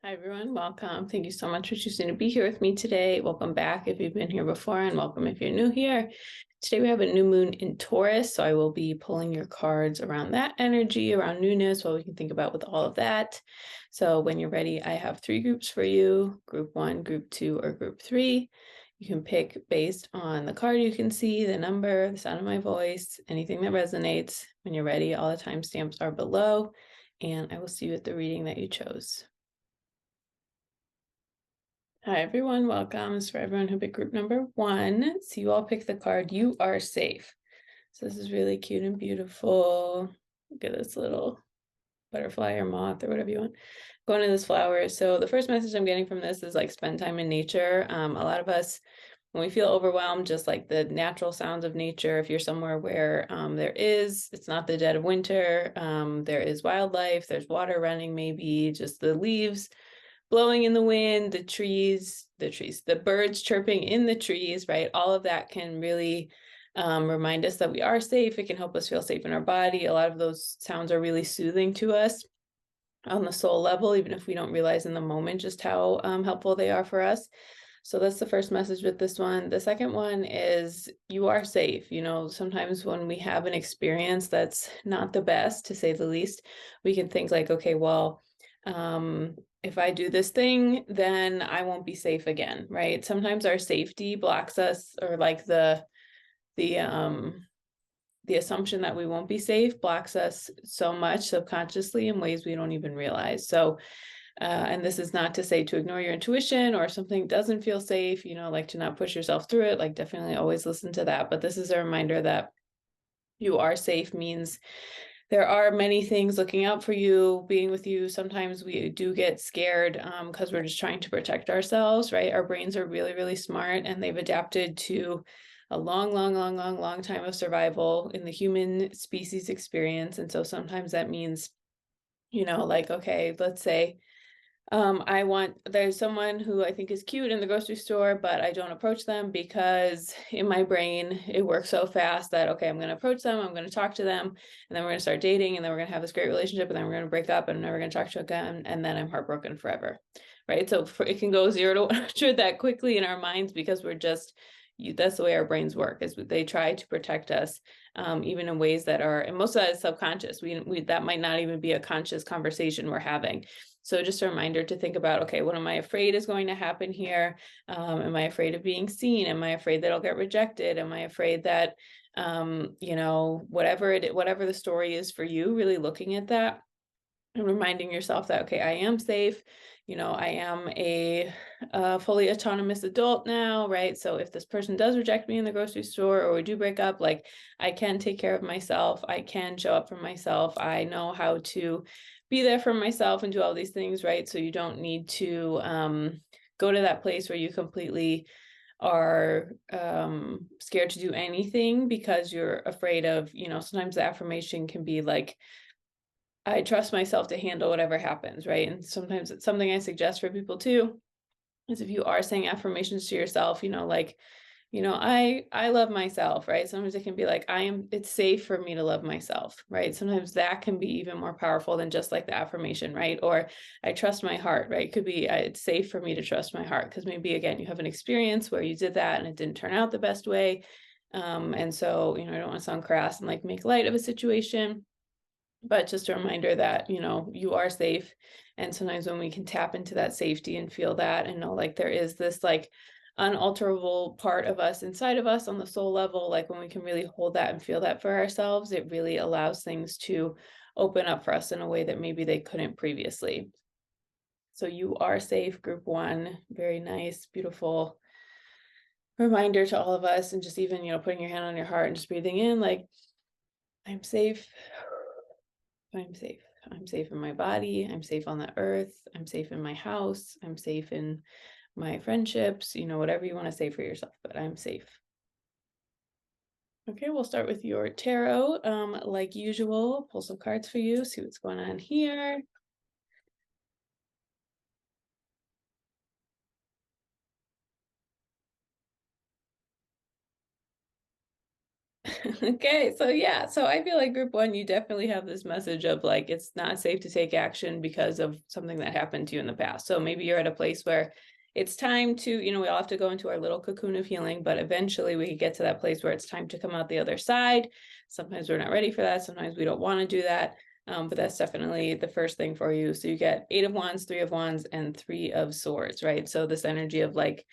Hi everyone, welcome. Thank you so much for choosing to be here with me today. Welcome back if you've been here before, and welcome if you're new here. Today we have a new moon in Taurus, so I will be pulling your cards around that energy, around newness, what we can think about with all of that. So when you're ready, I have 3 groups for you, group 1, group 2, or group 3. You can pick based on the card you can see, the number, the sound of my voice, anything that resonates. When you're ready, all the timestamps are below, and I will see you at the reading that you chose. Hi everyone, welcome. This is for everyone who picked group number 1. So you all pick the card, You Are Safe. So this is really cute and beautiful. Look at this little butterfly or moth or whatever you want going to this flower. So the first message I'm getting from this is like spend time in nature. A lot of us, when we feel overwhelmed, just like the natural sounds of nature, if you're somewhere where it's not the dead of winter, there is wildlife, there's water running, maybe just the leaves blowing in the wind, the birds chirping in the trees, right? All of that can really remind us that we are safe. It can help us feel safe in our body. A lot of those sounds are really soothing to us on the soul level, even if we don't realize in the moment just how helpful they are for us. So that's the first message with this one. The second one is you are safe. You know, sometimes when we have an experience that's not the best, to say the least, we can think like, okay, well, if I do this thing, then I won't be safe again, right? Sometimes our safety blocks us, or like the assumption that we won't be safe blocks us so much subconsciously in ways we don't even realize. So, and this is not to say to ignore your intuition, or if something doesn't feel safe, you know, like to not push yourself through it, like definitely always listen to that. But this is a reminder that you are safe means there are many things looking out for you, being with you. Sometimes we do get scared because we're just trying to protect ourselves, right? Our brains are really, really smart, and they've adapted to a long time of survival in the human species experience. And so sometimes that means, you know, like, okay, let's say there's someone who I think is cute in the grocery store, but I don't approach them because in my brain, it works so fast that, okay, I'm going to approach them, I'm going to talk to them, and then we're going to start dating, and then we're going to have this great relationship, and then we're going to break up, and I'm never going to talk to you again, and then I'm heartbroken forever, right? So it can go 0 to 100 that quickly in our minds because that's the way our brains work, is they try to protect us, even in ways that are, and most of that is subconscious. That might not even be a conscious conversation we're having. So just a reminder to think about, okay, what am I afraid is going to happen here? Am I afraid of being seen? Am I afraid that I'll get rejected? Am I afraid that, you know, whatever the story is for you, really looking at that and reminding yourself that, okay, I am safe. You know, I am a fully autonomous adult now, right? So if this person does reject me in the grocery store, or we do break up, like, I can take care of myself. I can show up for myself. I know how to be there for myself and do all these things, right? So you don't need to go to that place where you completely are scared to do anything because you're afraid of, you know, sometimes the affirmation can be like, I trust myself to handle whatever happens, right? And sometimes it's something I suggest for people too, is if you are saying affirmations to yourself, you know, like, you know, I love myself, right? Sometimes it can be like, it's safe for me to love myself, right? Sometimes that can be even more powerful than just like the affirmation, right? Or I trust my heart, right? It could be, it's safe for me to trust my heart, because maybe again, you have an experience where you did that and it didn't turn out the best way. And so, you know, I don't want to sound crass and like make light of a situation, but just a reminder that, you know, you are safe. And sometimes when we can tap into that safety and feel that and know like there is this like unalterable part of us inside of us on the soul level, like when we can really hold that and feel that for ourselves, it really allows things to open up for us in a way that maybe they couldn't previously. So you are safe, group 1. Very nice, beautiful reminder to all of us. And just even, you know, putting your hand on your heart and just breathing in, like, I'm safe. I'm safe. I'm safe in my body. I'm safe on the earth. I'm safe in my house. I'm safe in my friendships, you know, whatever you want to say for yourself, but I'm safe. Okay, we'll start with your tarot. Like usual, pull some cards for you, see what's going on here. Okay, so yeah, so I feel like group one, you definitely have this message of like, it's not safe to take action because of something that happened to you in the past. So maybe you're at a place where it's time to, we all have to go into our little cocoon of healing, but eventually we get to that place where it's time to come out the other side. Sometimes we're not ready for that. Sometimes we don't want to do that. But that's definitely the first thing for you. So you get 8 of Wands, 3 of Wands, and 3 of Swords, right? So this energy of like,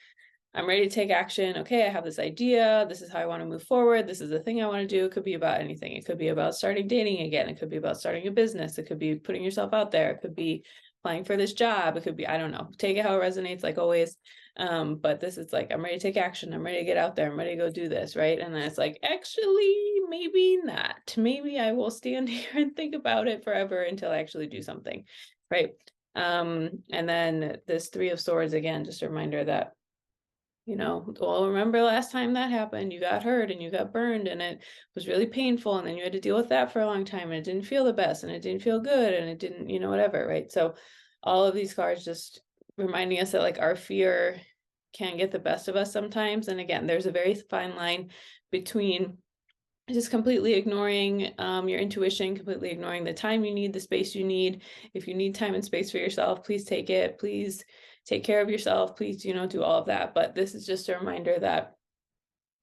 I'm ready to take action. Okay, I have this idea. This is how I want to move forward. This is the thing I want to do. It could be about anything. It could be about starting dating again. It could be about starting a business. It could be putting yourself out there. It could be applying for this job. It could be, I don't know, take it how it resonates, like always. But this is like, I'm ready to take action. I'm ready to get out there. I'm ready to go do this, right? And then it's like, actually, maybe not. Maybe I will stand here and think about it forever until I actually do something, right? And then this 3 of Swords, again, just a reminder that well, remember last time that happened, you got hurt and you got burned and it was really painful. And then you had to deal with that for a long time and it didn't feel the best and it didn't feel good and it didn't, whatever, right? So all of these cards just reminding us that like our fear can get the best of us sometimes. And again, there's a very fine line between just completely ignoring your intuition, completely ignoring the time you need, the space you need. If you need time and space for yourself, please take it. Please take care of yourself. Please, do all of that. But this is just a reminder that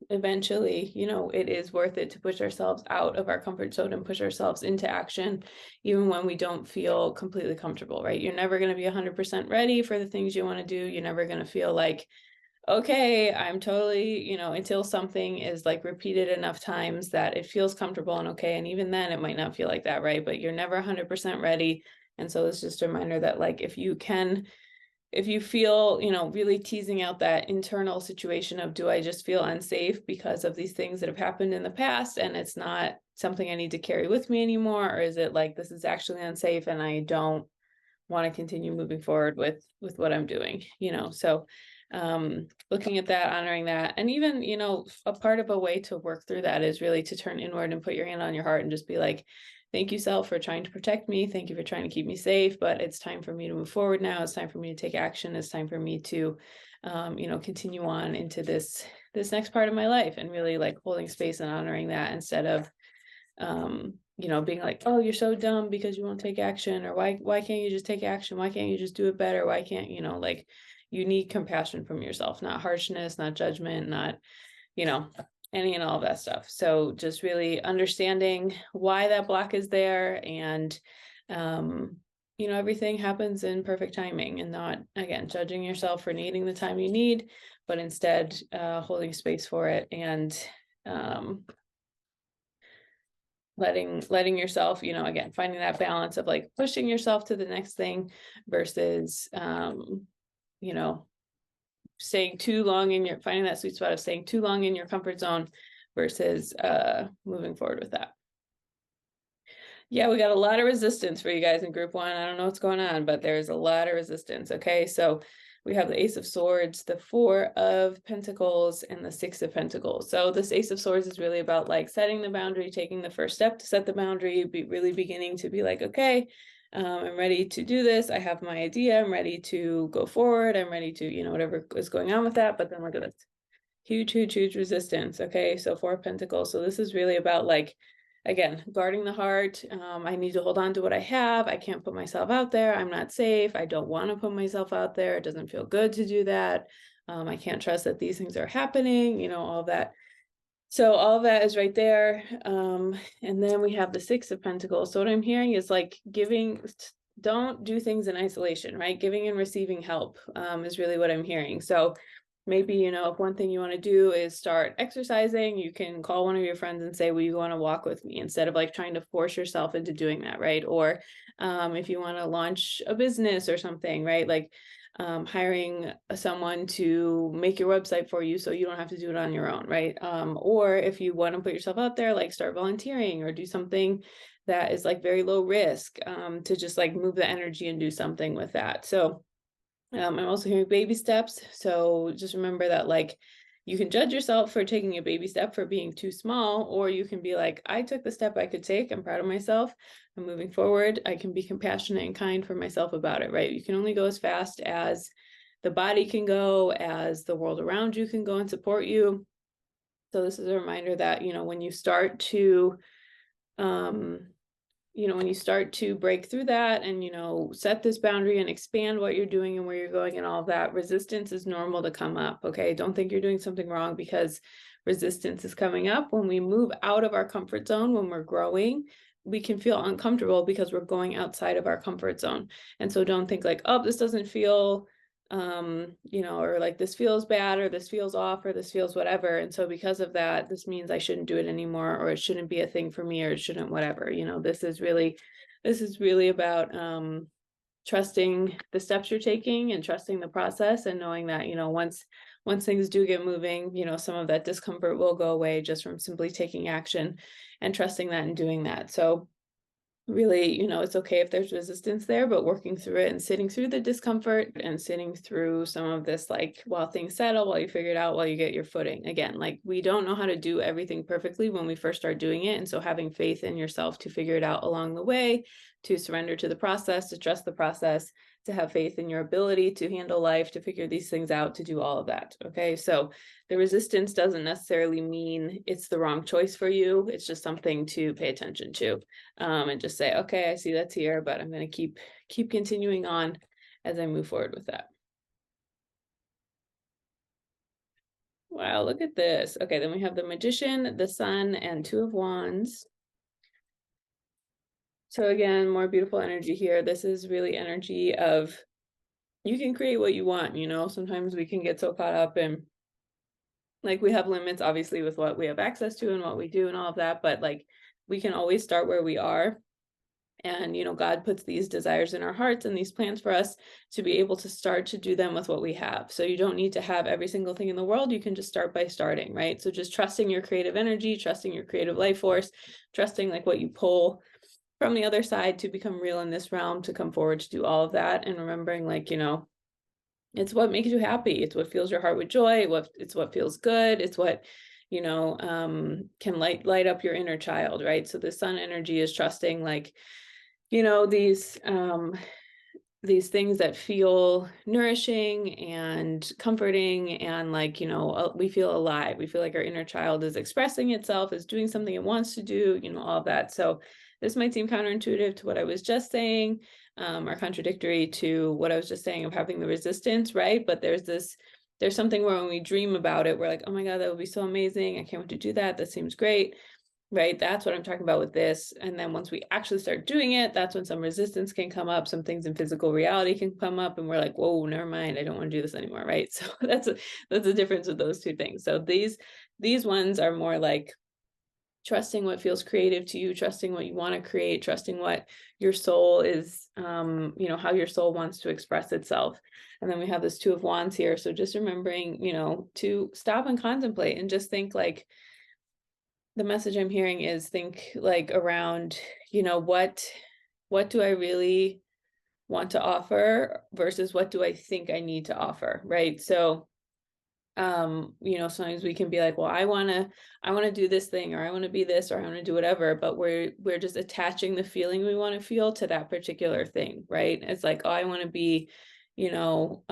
eventually, it is worth it to push ourselves out of our comfort zone and push ourselves into action, even when we don't feel completely comfortable, right? You're never going to be 100% ready for the things you want to do. You're never going to feel like, okay, I'm totally, until something is like repeated enough times that it feels comfortable and okay. And even then it might not feel like that, right? But you're never 100% ready. And so it's just a reminder that like, if you feel, really teasing out that internal situation of, do I just feel unsafe because of these things that have happened in the past and it's not something I need to carry with me anymore? Or is it like, this is actually unsafe and I don't want to continue moving forward with what I'm doing, so looking at that, honoring that, and even, a part of a way to work through that is really to turn inward and put your hand on your heart and just be like, thank you, self, for trying to protect me. Thank you for trying to keep me safe, but it's time for me to move forward now. It's time for me to take action. It's time for me to, continue on into this next part of my life, and really like holding space and honoring that instead of, being like, oh, you're so dumb because you won't take action, or why can't you just take action? Why can't you just do it better? Why can't, like, you need compassion from yourself, not harshness, not judgment, not, any and all of that stuff. So just really understanding why that block is there, and, everything happens in perfect timing, and not, again, judging yourself for needing the time you need, but instead holding space for it, and letting yourself, again, finding that balance of like pushing yourself to the next thing versus, staying too long finding that sweet spot of staying too long in your comfort zone versus moving forward with that. Yeah, we got a lot of resistance for you guys in group one. I don't know what's going on, but there's a lot of resistance. Okay, so we have the Ace of Swords, the 4 of Pentacles, and the 6 of Pentacles. So this Ace of Swords is really about like setting the boundary, taking the first step to set the boundary, really beginning to be like, okay, I'm ready to do this. I have my idea. I'm ready to go forward. I'm ready to, whatever is going on with that. But then look at this. Huge, huge, huge resistance. Okay, so 4 of Pentacles. So this is really about like, again, guarding the heart. I need to hold on to what I have. I can't put myself out there. I'm not safe. I don't want to put myself out there. It doesn't feel good to do that. I can't trust that these things are happening, all of that. So all of that is right there. And then we have the 6 of Pentacles. So what I'm hearing is like don't do things in isolation, right? Giving and receiving help is really what I'm hearing. So maybe, if one thing you want to do is start exercising, you can call one of your friends and say, will you go on a walk with me, instead of like trying to force yourself into doing that, right? Or if you want to launch a business or something, right? Like hiring someone to make your website for you so you don't have to do it on your own, right? Or if you want to put yourself out there, like start volunteering or do something that is like very low risk, to just like move the energy and do something with that. So I'm also hearing baby steps. So just remember that like you can judge yourself for taking a baby step for being too small, or you can be like, I took the step I could take. I'm proud of myself. I'm moving forward. I can be compassionate and kind for myself about it, right? You can only go as fast as the body can go, as the world around you can go and support you. So this is a reminder that, when you start to, when you start to break through that and, set this boundary and expand what you're doing and where you're going and all of that, resistance is normal to come up. Okay. Don't think you're doing something wrong because resistance is coming up. When we move out of our comfort zone, when we're growing, we can feel uncomfortable because we're going outside of our comfort zone. And so don't think like, oh, this doesn't feel or like this feels bad or this feels off or this feels whatever. And so because of that, this means I shouldn't do it anymore, or it shouldn't be a thing for me, or it shouldn't whatever. This is really about trusting the steps you're taking and trusting the process and knowing that, once things do get moving, some of that discomfort will go away just from simply taking action and trusting that and doing that. So really, it's okay if there's resistance there, but working through it and sitting through the discomfort and sitting through some of this, like while things settle, while you figure it out, while you get your footing. Again, like we don't know how to do everything perfectly when we first start doing it. And so having faith in yourself to figure it out along the way, to surrender to the process, to trust the process, to have faith in your ability to handle life, to figure these things out, to do all of that. Okay. So the resistance doesn't necessarily mean it's the wrong choice for you. It's just something to pay attention to, and just say, okay, I see that's here, but I'm going to keep continuing on as I move forward with that. Wow, look at this. Okay, then we have the Magician, the Sun, and Two of Wands. So again, more beautiful energy here. This is really energy of you can create what you want, sometimes we can get so caught up in like we have limits obviously with what we have access to and what we do and all of that, but like we can always start where we are. And, God puts these desires in our hearts and these plans for us to be able to start to do them with what we have. So you don't need to have every single thing in the world. You can just start by starting, right? So just trusting your creative energy, trusting your creative life force, trusting like what you pull from the other side to become real in this realm, to come forward to do all of that. And remembering like, it's what makes you happy. It's what fills your heart with joy. It's what feels good. It's what, can light up your inner child, right? So the Sun energy is trusting like, these things that feel nourishing and comforting and like, we feel alive. We feel like our inner child is expressing itself, is doing something it wants to do, all of that. So this might seem counterintuitive to what I was just saying, or contradictory to what I was just saying of having the resistance, right? But there's something where when we dream about it, we're like, oh my God, that would be so amazing. I can't wait to do that. That seems great. Right. That's what I'm talking about with this. And then once we actually start doing it, that's when some resistance can come up. Some things in physical reality can come up and we're like, whoa, never mind. I don't want to do this anymore. Right. So that's a difference with those two things. So these ones are more like trusting what feels creative to you, trusting what you want to create, trusting what your soul is, how your soul wants to express itself. And then we have this Two of Wands here. So just remembering, to stop and contemplate and just think like, the message I'm hearing is think like around, what do I really want to offer versus what do I think I need to offer, right? So, sometimes we can be like, well, I want to do this thing, or I want to be this, or I want to do whatever, but we're just attaching the feeling we want to feel to that particular thing, right? It's like, oh, I want to be, I don't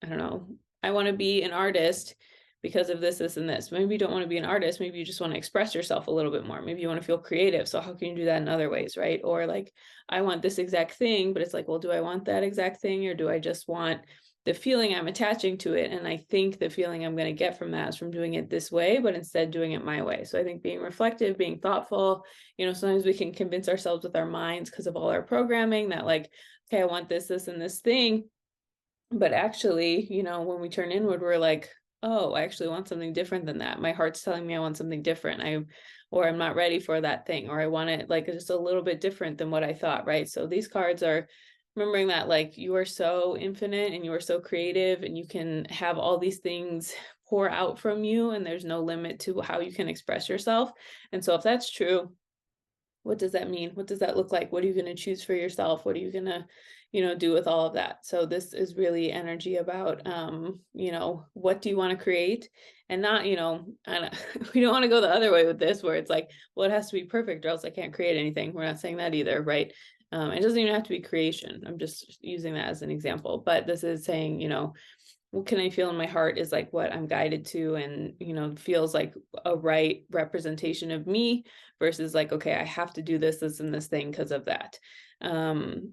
know, I want to be an artist because of this, and this. Maybe you don't want to be an artist. Maybe you just want to express yourself a little bit more. Maybe you want to feel creative. So how can you do that in other ways, right? Or like, I want this exact thing, but it's like, well, do I want that exact thing? Or do I just want the feeling I'm attaching to it? And I think the feeling I'm going to get from that is from doing it this way, but instead doing it my way. So I think being reflective, being thoughtful, sometimes we can convince ourselves with our minds because of all our programming that like, okay, I want this, and this thing. But actually, when we turn inward, we're like, oh, I actually want something different than that. My heart's telling me I want something different. I'm not ready for that thing, or I want it like just a little bit different than what I thought, right? So these cards are remembering that like you are so infinite and you are so creative and you can have all these things pour out from you and there's no limit to how you can express yourself. And so if that's true, what does that mean? What does that look like? What are you going to choose for yourself? What are you going to, do with all of that? So this is really energy about, what do you want to create? And not, we don't want to go the other way with this where it's like, well, it has to be perfect or else I can't create anything. We're not saying that either, right? It doesn't even have to be creation. I'm just using that as an example, but this is saying, what can I feel in my heart is like what I'm guided to, and feels like a right representation of me versus like, okay, I have to do this and this thing because of that.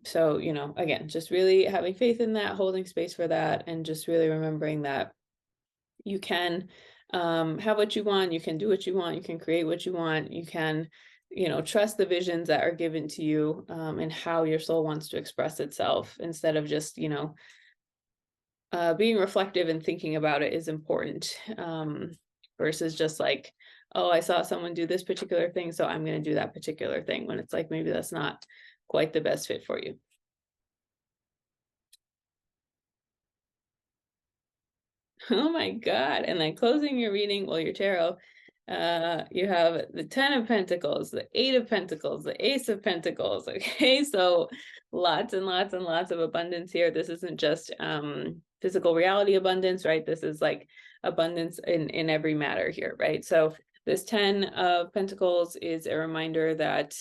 So again, just really having faith in that, holding space for that, and just really remembering that you can have what you want, you can do what you want, you can create what you want, you can trust the visions that are given to you, and how your soul wants to express itself, instead of just being reflective and thinking about it is important, versus just like, oh, I saw someone do this particular thing, so I'm going to do that particular thing, when it's like maybe that's not quite the best fit for you. Oh my God. And then closing your reading, well, your tarot, you have the 10 of Pentacles, the 8 of Pentacles, the Ace of Pentacles. Okay, so lots and lots and lots of abundance here. This isn't just physical reality abundance, right? This is like abundance in every matter here, right? So this 10 of Pentacles is a reminder that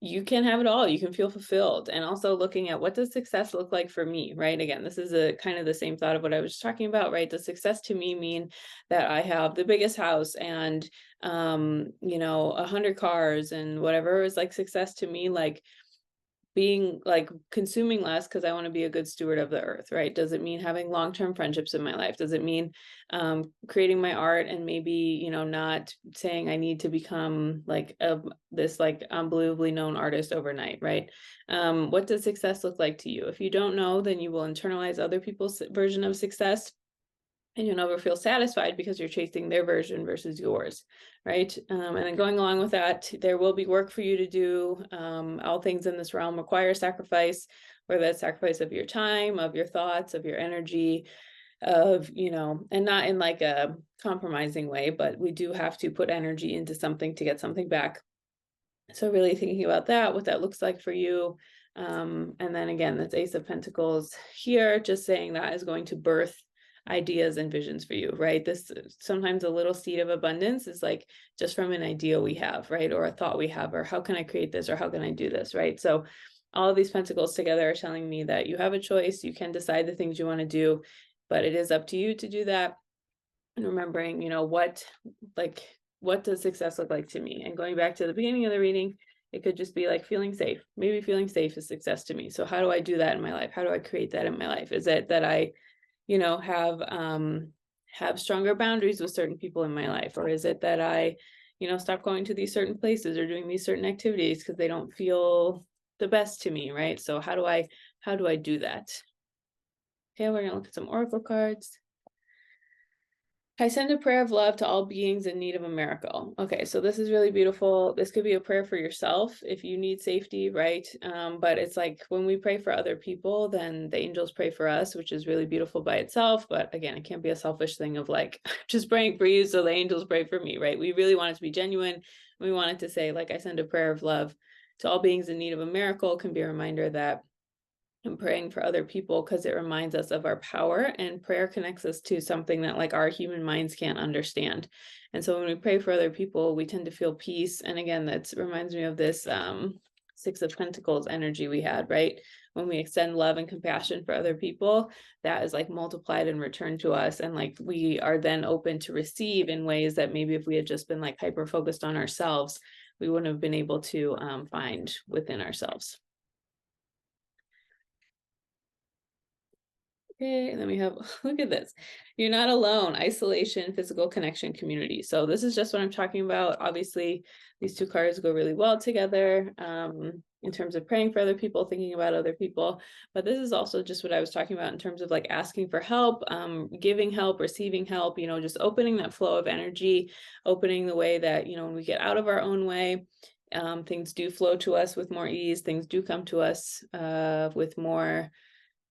you can have it all. You can feel fulfilled. And also looking at, what does success look like for me, right? Again, this is a kind of the same thought of what I was talking about, right? Does success to me mean that I have the biggest house and 100 cars and whatever is like success to me, like being like consuming less because I want to be a good steward of the earth, right? Does it mean having long-term friendships in my life? Does it mean creating my art and maybe, not saying I need to become like this like unbelievably known artist overnight, right? What does success look like to you? If you don't know, then you will internalize other people's version of success, and you'll never feel satisfied because you're chasing their version versus yours, right? And then going along with that, there will be work for you to do. All things in this realm require sacrifice, whether that's sacrifice of your time, of your thoughts, of your energy, of, and not in like a compromising way, but we do have to put energy into something to get something back. So really thinking about that, what that looks like for you. And then again, that's Ace of Pentacles here, just saying that is going to birth ideas and visions for you, right? This sometimes a little seed of abundance is like just from an idea we have, right? Or a thought we have, or how can I create this, or how can I do this, right? So all of these pentacles together are telling me that you have a choice. You can decide the things you want to do, but it is up to you to do that. And remembering, what does success look like to me? And going back to the beginning of the reading, it could just be like feeling safe. Maybe feeling safe is success to me. So how do I do that in my life? How do I create that in my life? Is it that I have stronger boundaries with certain people in my life? Or is it that I, stop going to these certain places or doing these certain activities because they don't feel the best to me, right? So how do I do that? Okay, we're gonna look at some oracle cards. I send a prayer of love to all beings in need of a miracle. Okay, so this is really beautiful. This could be a prayer for yourself if you need safety, right? But it's like when we pray for other people, then the angels pray for us, which is really beautiful by itself. But again, it can't be a selfish thing of like, just praying for you, so the angels pray for me, right? We really want it to be genuine. We want it to say, like, I send a prayer of love to all beings in need of a miracle. Can be a reminder that and praying for other people, because it reminds us of our power, and prayer connects us to something that like our human minds can't understand. And so when we pray for other people, we tend to feel peace. And again, that reminds me of this Six of Pentacles energy we had, right? When we extend love and compassion for other people, that is like multiplied and returned to us. And like we are then open to receive in ways that maybe if we had just been like hyper focused on ourselves, we wouldn't have been able to find within ourselves. Okay, and then we have, look at this. You're not alone. Isolation, physical connection, community. So this is just what I'm talking about. Obviously, these two cards go really well together in terms of praying for other people, thinking about other people. But this is also just what I was talking about in terms of like asking for help, giving help, receiving help, just opening that flow of energy, opening the way that, when we get out of our own way, things do flow to us with more ease. Things do come to us with more.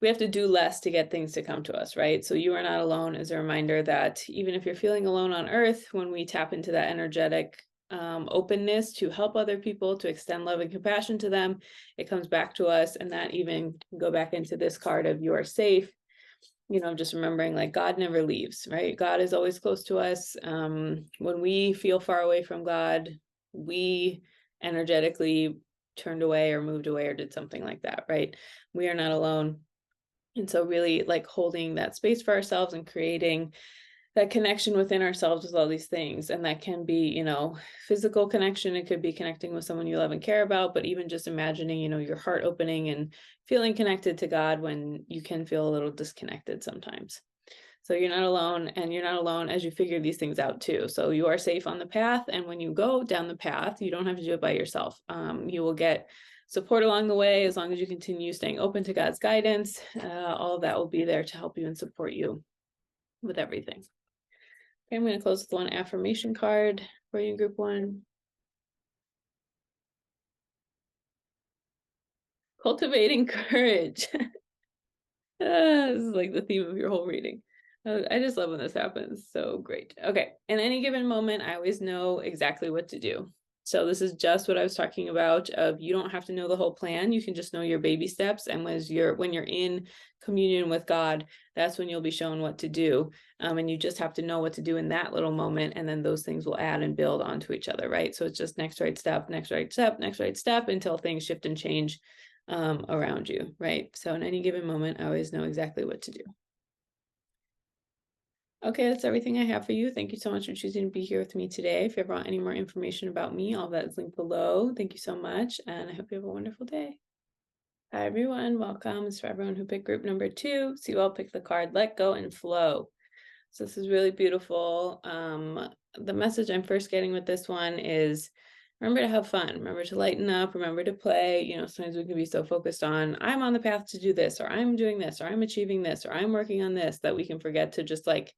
We have to do less to get things to come to us, right? So you are not alone is a reminder that even if you're feeling alone on earth, when we tap into that energetic openness to help other people, to extend love and compassion to them, it comes back to us. And that even go back into this card of you are safe, just remembering like God never leaves, right? God is always close to us. When we feel far away from God, we energetically turned away or moved away or did something like that, right? We are not alone. And so really like holding that space for ourselves and creating that connection within ourselves with all these things. And that can be, you know, physical connection. It could be connecting with someone you love and care about, but even just imagining, you know, your heart opening and feeling connected to God when you can feel a little disconnected sometimes. So you're not alone, and you're not alone as you figure these things out too. So you are safe on the path. And when you go down the path, you don't have to do it by yourself. You will get support along the way as long as you continue staying open to God's guidance. All of that will be there to help you and support you with everything. Okay, I'm going to close with one affirmation card for you in group 1. Cultivating courage. This is like the theme of your whole reading. I just love when this happens. So great. Okay. In any given moment, I always know exactly what to do. So this is just what I was talking about of you don't have to know the whole plan. You can just know your baby steps. And when you're in communion with God, that's when you'll be shown what to do. And you just have to know what to do in that little moment. And then those things will add and build onto each other, right? So it's just next right step, next right step, next right step until things shift and change around you, right? So in any given moment, I always know exactly what to do. Okay, that's everything I have for you. Thank you so much for choosing to be here with me today. If you ever want any more information about me, all that is linked below. Thank you so much, and I hope you have a wonderful day. Hi, everyone. Welcome. It's for everyone who picked group number 2. So you all picked the card, Let Go and Flow. So this is really beautiful. The message I'm first getting with this one is remember to have fun, remember to lighten up, remember to play. You know, sometimes we can be so focused on, I'm on the path to do this, or I'm doing this, or I'm achieving this, or I'm working on this, that we can forget to just like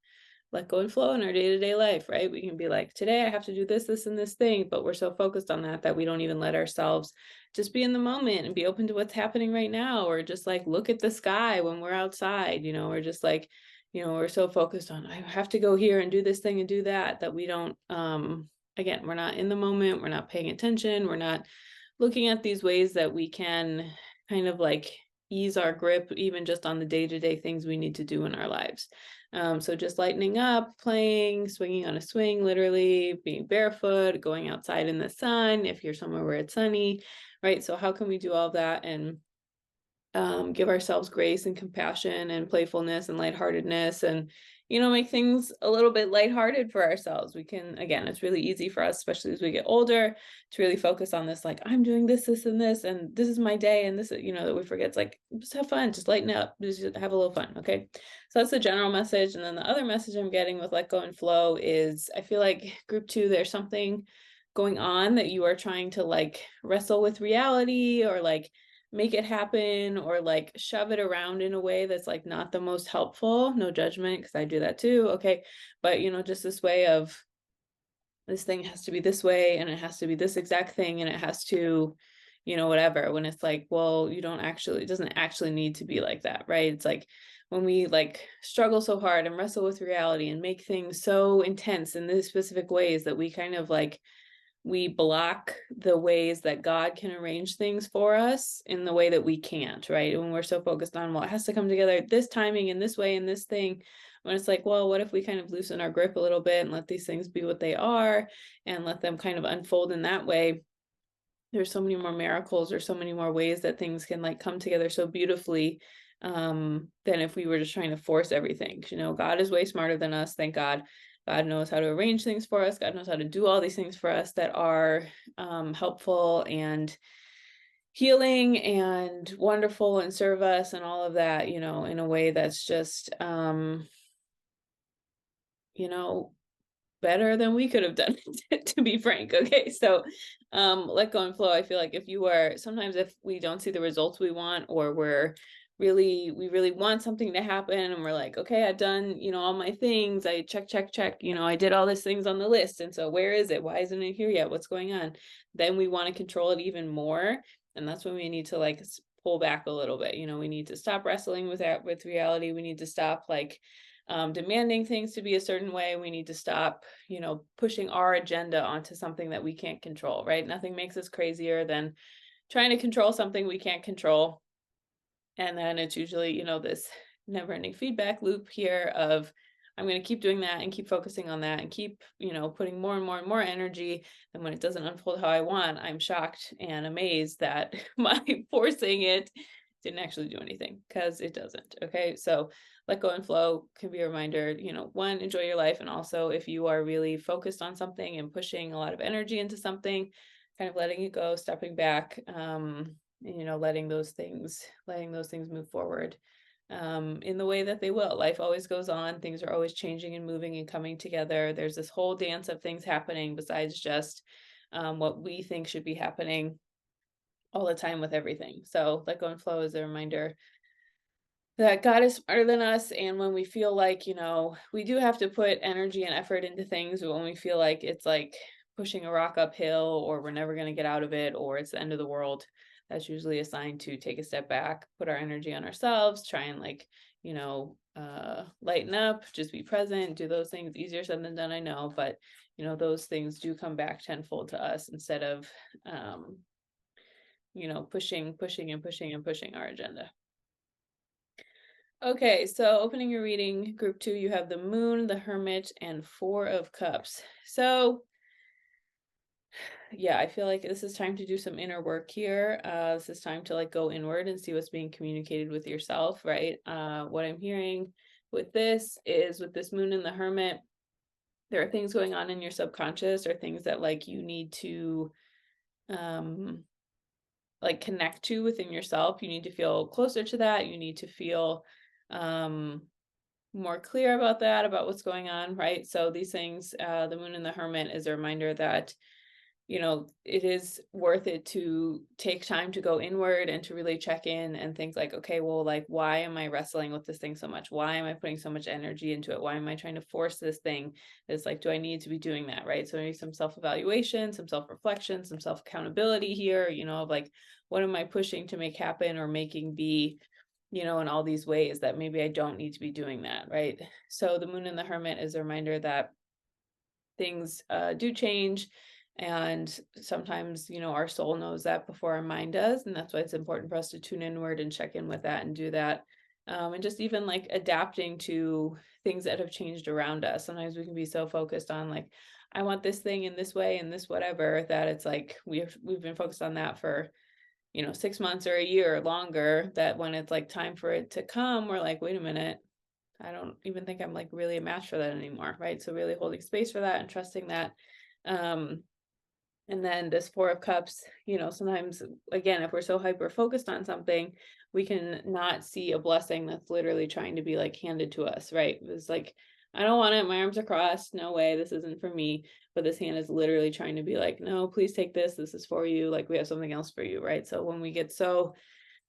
let go and flow in our day-to-day life, right? We can be like, today I have to do this, this, and this thing, but we're so focused on that we don't even let ourselves just be in the moment and be open to what's happening right now, or just like look at the sky when we're outside, you know, or just like, you know, we're so focused on, I have to go here and do this thing and do that we don't, again, we're not in the moment, we're not paying attention, we're not looking at these ways that we can kind of like ease our grip, even just on the day-to-day things we need to do in our lives. So just lightening up, playing, swinging on a swing, literally being barefoot, going outside in the sun, if you're somewhere where it's sunny, right? So how can we do all that and give ourselves grace and compassion and playfulness and lightheartedness, and, you know, make things a little bit lighthearted for ourselves. We can, again, it's really easy for us, especially as we get older, to really focus on this, like, I'm doing this, this, and this, and this is my day, and this, you know, that we forget. It's like, just have fun, just lighten up, just have a little fun. Okay. So that's the general message. And then the other message I'm getting with Let Go and Flow is, I feel like group 2, there's something going on that you are trying to like wrestle with reality, or like make it happen, or like shove it around in a way that's like not the most helpful. No judgment, because I do that too. Okay. But, you know, just this way of, this thing has to be this way, and it has to be this exact thing, and it has to, you know, whatever, when it's like, well, you don't actually, it doesn't actually need to be like that, right? It's like when we like struggle so hard and wrestle with reality and make things so intense in these specific ways that we kind of like, we block the ways that God can arrange things for us in the way that we can't, right? When we're so focused on, well, it has to come together this timing in this way and this thing, when it's like, well, what if we kind of loosen our grip a little bit and let these things be what they are and let them kind of unfold in that way? There's so many more miracles, or so many more ways that things can like come together so beautifully, than if we were just trying to force everything. You know, God is way smarter than us, thank God. God knows how to arrange things for us. God knows how to do all these things for us that are helpful and healing and wonderful and serve us and all of that, you know, in a way that's just, you know, better than we could have done it, to be frank. Okay. So let go and flow. I feel like if you are, sometimes if we don't see the results we want, or we really want something to happen, and we're like, okay, I've done, you know, all my things, I check, you know, I did all these things on the list, and so where is it? Why isn't it here yet? What's going on? Then we want to control it even more, and that's when we need to like pull back a little bit. You know, we need to stop wrestling with that, with reality. We need to stop like demanding things to be a certain way. We need to stop, you know, pushing our agenda onto something that we can't control, right? Nothing makes us crazier than trying to control something we can't control. And then it's usually, you know, this never-ending feedback loop here of, I'm going to keep doing that and keep focusing on that and keep, putting more and more and more energy. And when it doesn't unfold how I want, I'm shocked and amazed that my forcing it didn't actually do anything, because it doesn't. Okay. So let go and flow can be a reminder, one, enjoy your life. And also, if you are really focused on something and pushing a lot of energy into something, kind of letting it go, stepping back, letting those things move forward in the way that they will. Life always goes on. Things are always changing and moving and coming together. There's this whole dance of things happening besides just what we think should be happening all the time with everything. So let go and flow is a reminder that God is smarter than us. And when we feel like, we do have to put energy and effort into things, but when we feel like it's like pushing a rock uphill, or we're never going to get out of it, or it's the end of the world, that's usually a sign to take a step back, put our energy on ourselves, try and lighten up, just be present, do those things. Easier said than done, I know, but those things do come back tenfold to us, instead of pushing and pushing and pushing our agenda. Okay, so opening your reading, group 2, you have the Moon, the Hermit, and 4 of Cups. So yeah, I feel like this is time to do some inner work here. This is time to go inward and see what's being communicated with yourself, right? What I'm hearing with this is, with this Moon and the Hermit, there are things going on in your subconscious, or things that you need to connect to within yourself. You need to feel closer to that. You need to feel more clear about that, about what's going on, right? So these things, the Moon and the Hermit is a reminder that it is worth it to take time to go inward and to really check in and think okay, well, why am I wrestling with this thing so much? Why am I putting so much energy into it? Why am I trying to force this thing? It's do I need to be doing that, right? So maybe some self-evaluation, some self-reflection, some self-accountability here, of what am I pushing to make happen or making be, in all these ways that maybe I don't need to be doing that, right? So the Moon and the Hermit is a reminder that things do change. And sometimes, our soul knows that before our mind does. And that's why it's important for us to tune inward and check in with that and do that. And just even adapting to things that have changed around us. Sometimes we can be so focused on I want this thing in this way and this whatever, that it's we've been focused on that for 6 months or a year or longer, that when it's time for it to come, we're wait a minute, I don't even think I'm really a match for that anymore, right? So really holding space for that and trusting that. And then this 4 of Cups, sometimes, again, if we're so hyper focused on something, we can not see a blessing that's literally trying to be handed to us, right? It's I don't want it. My arms are crossed. No way. This isn't for me. But this hand is literally trying to be no, please take this. This is for you. We have something else for you, right? So when we get so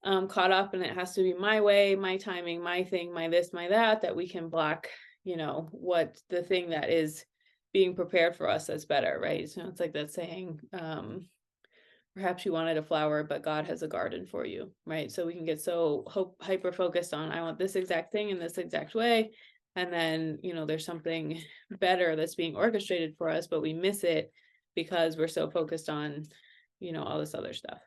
caught up and it has to be my way, my timing, my thing, my this, my that, that we can block, what the thing that is being prepared for us as better, right? So it's that saying, perhaps you wanted a flower, but God has a garden for you, right? So we can get so hyper focused on, I want this exact thing in this exact way. And then, there's something better that's being orchestrated for us, but we miss it because we're so focused on, all this other stuff.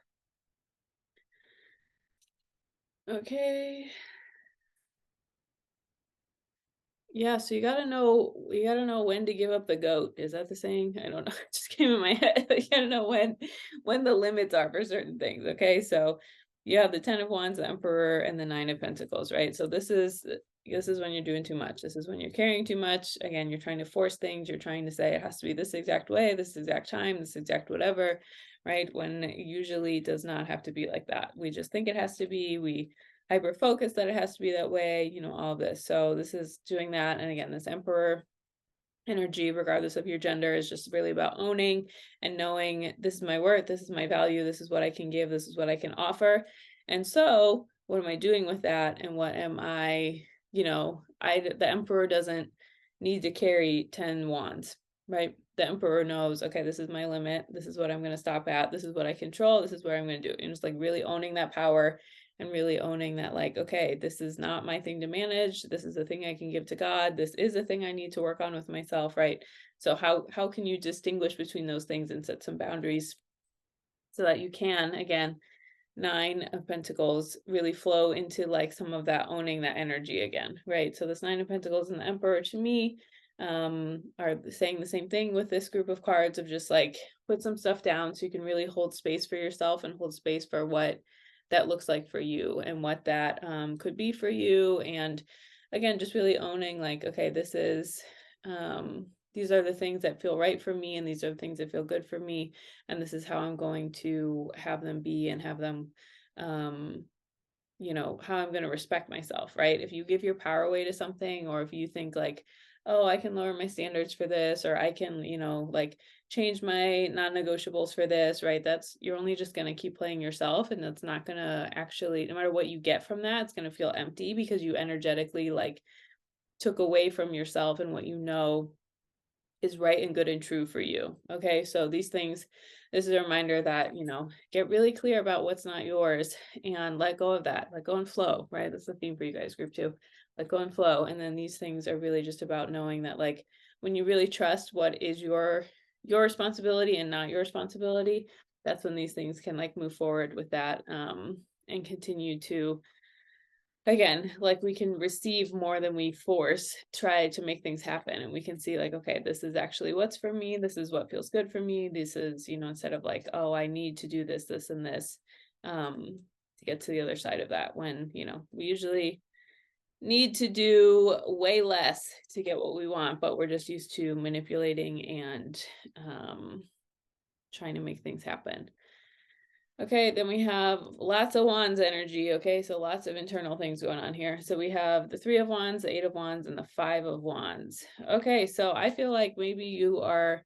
Okay. Yeah, so you gotta know when to give up the goat. Is that the saying? I don't know. It just came in my head. You gotta know when the limits are for certain things. Okay, so you have the 10 of Wands, the Emperor, and the 9 of Pentacles, right? So this is when you're doing too much. This is when you're carrying too much. Again, you're trying to force things. You're trying to say it has to be this exact way, this exact time, this exact whatever, right? When it usually does not have to be like that. We just think it has to be. We hyper focused that it has to be that way, all this. So this is doing that. And again, this Emperor energy, regardless of your gender, is just really about owning and knowing, this is my worth, this is my value, this is what I can give, this is what I can offer. And so what am I doing with that? And what am I, the Emperor doesn't need to carry 10 wands, right? The Emperor knows, okay, this is my limit, this is what I'm going to stop at, this is what I control, this is what I'm going to do. And it's really owning that power and really owning that, okay, this is not my thing to manage. This is a thing I can give to God. This is a thing I need to work on with myself, right? So how can you distinguish between those things and set some boundaries so that you can, again, Nine of Pentacles really flow into like some of that owning that energy again, right? So this Nine of Pentacles and the Emperor to me are saying the same thing with this group of cards of just like put some stuff down so you can really hold space for yourself and hold space for what that looks like for you and what that could be for you. And again, just really owning like, okay, this is these are the things that feel right for me, and these are the things that feel good for me, and this is how I'm going to have them be and have them how I'm going to respect myself, right? If you give your power away to something, or if you think like, oh, I can lower my standards for this, or I can, like change my non-negotiables for this, right? You're only just going to keep playing yourself, and that's not going to actually, no matter what you get from that, it's going to feel empty because you energetically like took away from yourself and what is right and good and true for you. Okay, so these things, this is a reminder that, get really clear about what's not yours and let go of that. Let go and flow, right? That's the theme for you guys, group 2. Let go and flow. And then these things are really just about knowing that, like, when you really trust what is your responsibility and not your responsibility, that's when these things can like move forward with that and continue to, again, like we can receive more than we force, try to make things happen. And we can see like, okay, this is actually what's for me. This is what feels good for me. This is, instead of like, oh, I need to do this, this, and this, to get to the other side of that, when, we usually need to do way less to get what we want, but we're just used to manipulating and trying to make things happen. Okay, then we have lots of Wands energy. Okay, so lots of internal things going on here. So we have the Three of Wands, the Eight of Wands, and the Five of Wands. Okay, so I feel like maybe you are,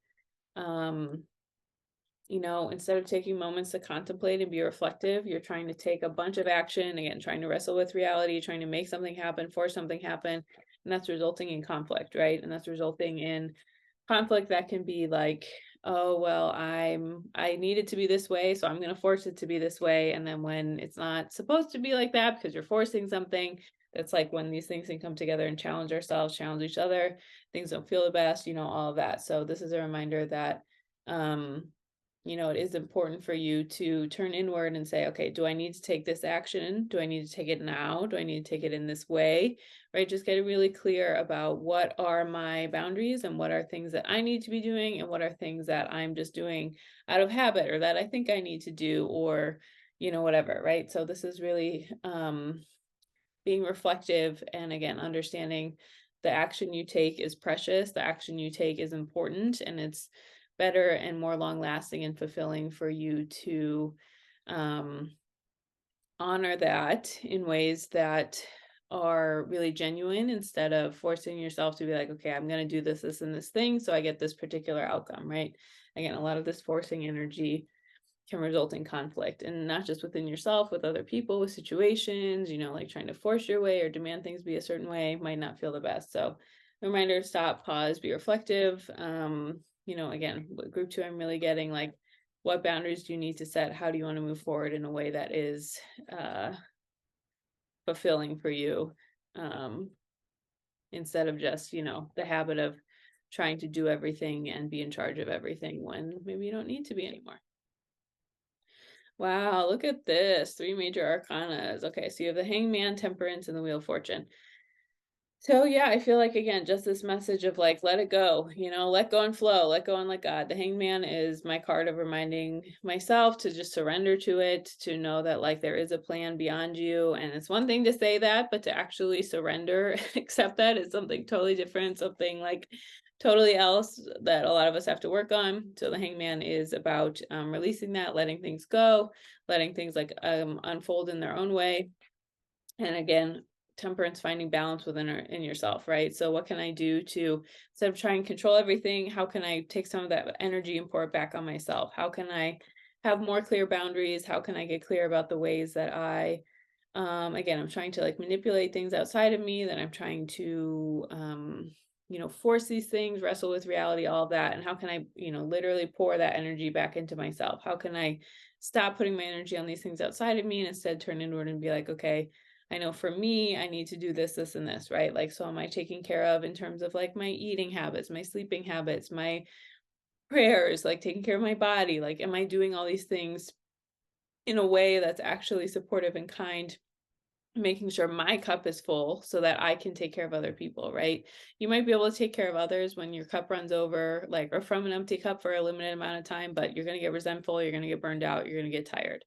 instead of taking moments to contemplate and be reflective, you're trying to take a bunch of action, again, trying to wrestle with reality, trying to make something happen, force something happen, and that's resulting in conflict, right? And that's resulting in conflict that can be like, oh, well, I need it to be this way, so I'm going to force it to be this way. And then when it's not supposed to be like that because you're forcing something, that's like when these things can come together and challenge ourselves, challenge each other, things don't feel the best, all of that. So this is a reminder that it is important for you to turn inward and say, okay, do I need to take this action? Do I need to take it now? Do I need to take it in this way? Right? Just get really clear about what are my boundaries and what are things that I need to be doing and what are things that I'm just doing out of habit or that I think I need to do, or, whatever, right? So this is really being reflective, and again, understanding the action you take is precious, the action you take is important, and it's better and more long lasting and fulfilling for you to honor that in ways that are really genuine, instead of forcing yourself to be like, okay, I'm going to do this, this, and this thing, so I get this particular outcome, right? Again, a lot of this forcing energy can result in conflict, and not just within yourself, with other people, with situations, like trying to force your way or demand things be a certain way might not feel the best. So reminder, stop, pause, be reflective. Again, group 2, I'm really getting like, what boundaries do you need to set? How do you want to move forward in a way that is fulfilling for you, instead of just, the habit of trying to do everything and be in charge of everything when maybe you don't need to be anymore. Wow, look at this. 3 major arcanas. Okay, so you have the Hangman, Temperance, and the Wheel of Fortune. So yeah, I feel like, again, just this message of like, let it go, let go and flow, let go and let God. The Hangman is my card of reminding myself to just surrender to it, to know that like there is a plan beyond you. And it's one thing to say that, but to actually surrender, accept that is something totally different, something like totally else that a lot of us have to work on. So the Hangman is about releasing that, letting things go, letting things like unfold in their own way. And again, Temperance, finding balance in yourself, right? So what can I do to, instead of trying to control everything, how can I take some of that energy and pour it back on myself? How can I have more clear boundaries? How can I get clear about the ways that again, I'm trying to like manipulate things outside of me, that I'm trying to force these things, wrestle with reality, all of that. And how can I, literally pour that energy back into myself? How can I stop putting my energy on these things outside of me and instead turn inward and be like, okay, I know for me, I need to do this, this, and this, right? Like, so am I taking care of in terms of like my eating habits, my sleeping habits, my prayers, like taking care of my body? Like, am I doing all these things in a way that's actually supportive and kind, making sure my cup is full so that I can take care of other people, right? You might be able to take care of others when your cup runs over, like, or from an empty cup for a limited amount of time, but you're going to get resentful, you're going to get burned out, you're going to get tired.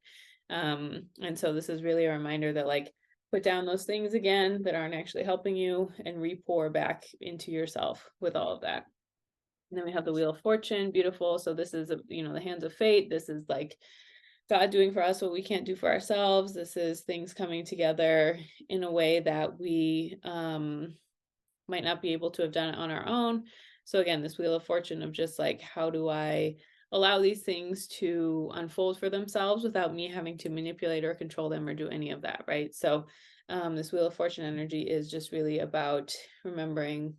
And so this is really a reminder that, like, put down those things again that aren't actually helping you and re-pour back into yourself with all of that. And then we have the Wheel of Fortune, beautiful. So this is, the hands of fate. This is like God doing for us what we can't do for ourselves. This is things coming together in a way that we might not be able to have done it on our own. So again, this Wheel of Fortune of just like, how do I allow these things to unfold for themselves without me having to manipulate or control them or do any of that, right? So this Wheel of Fortune energy is just really about remembering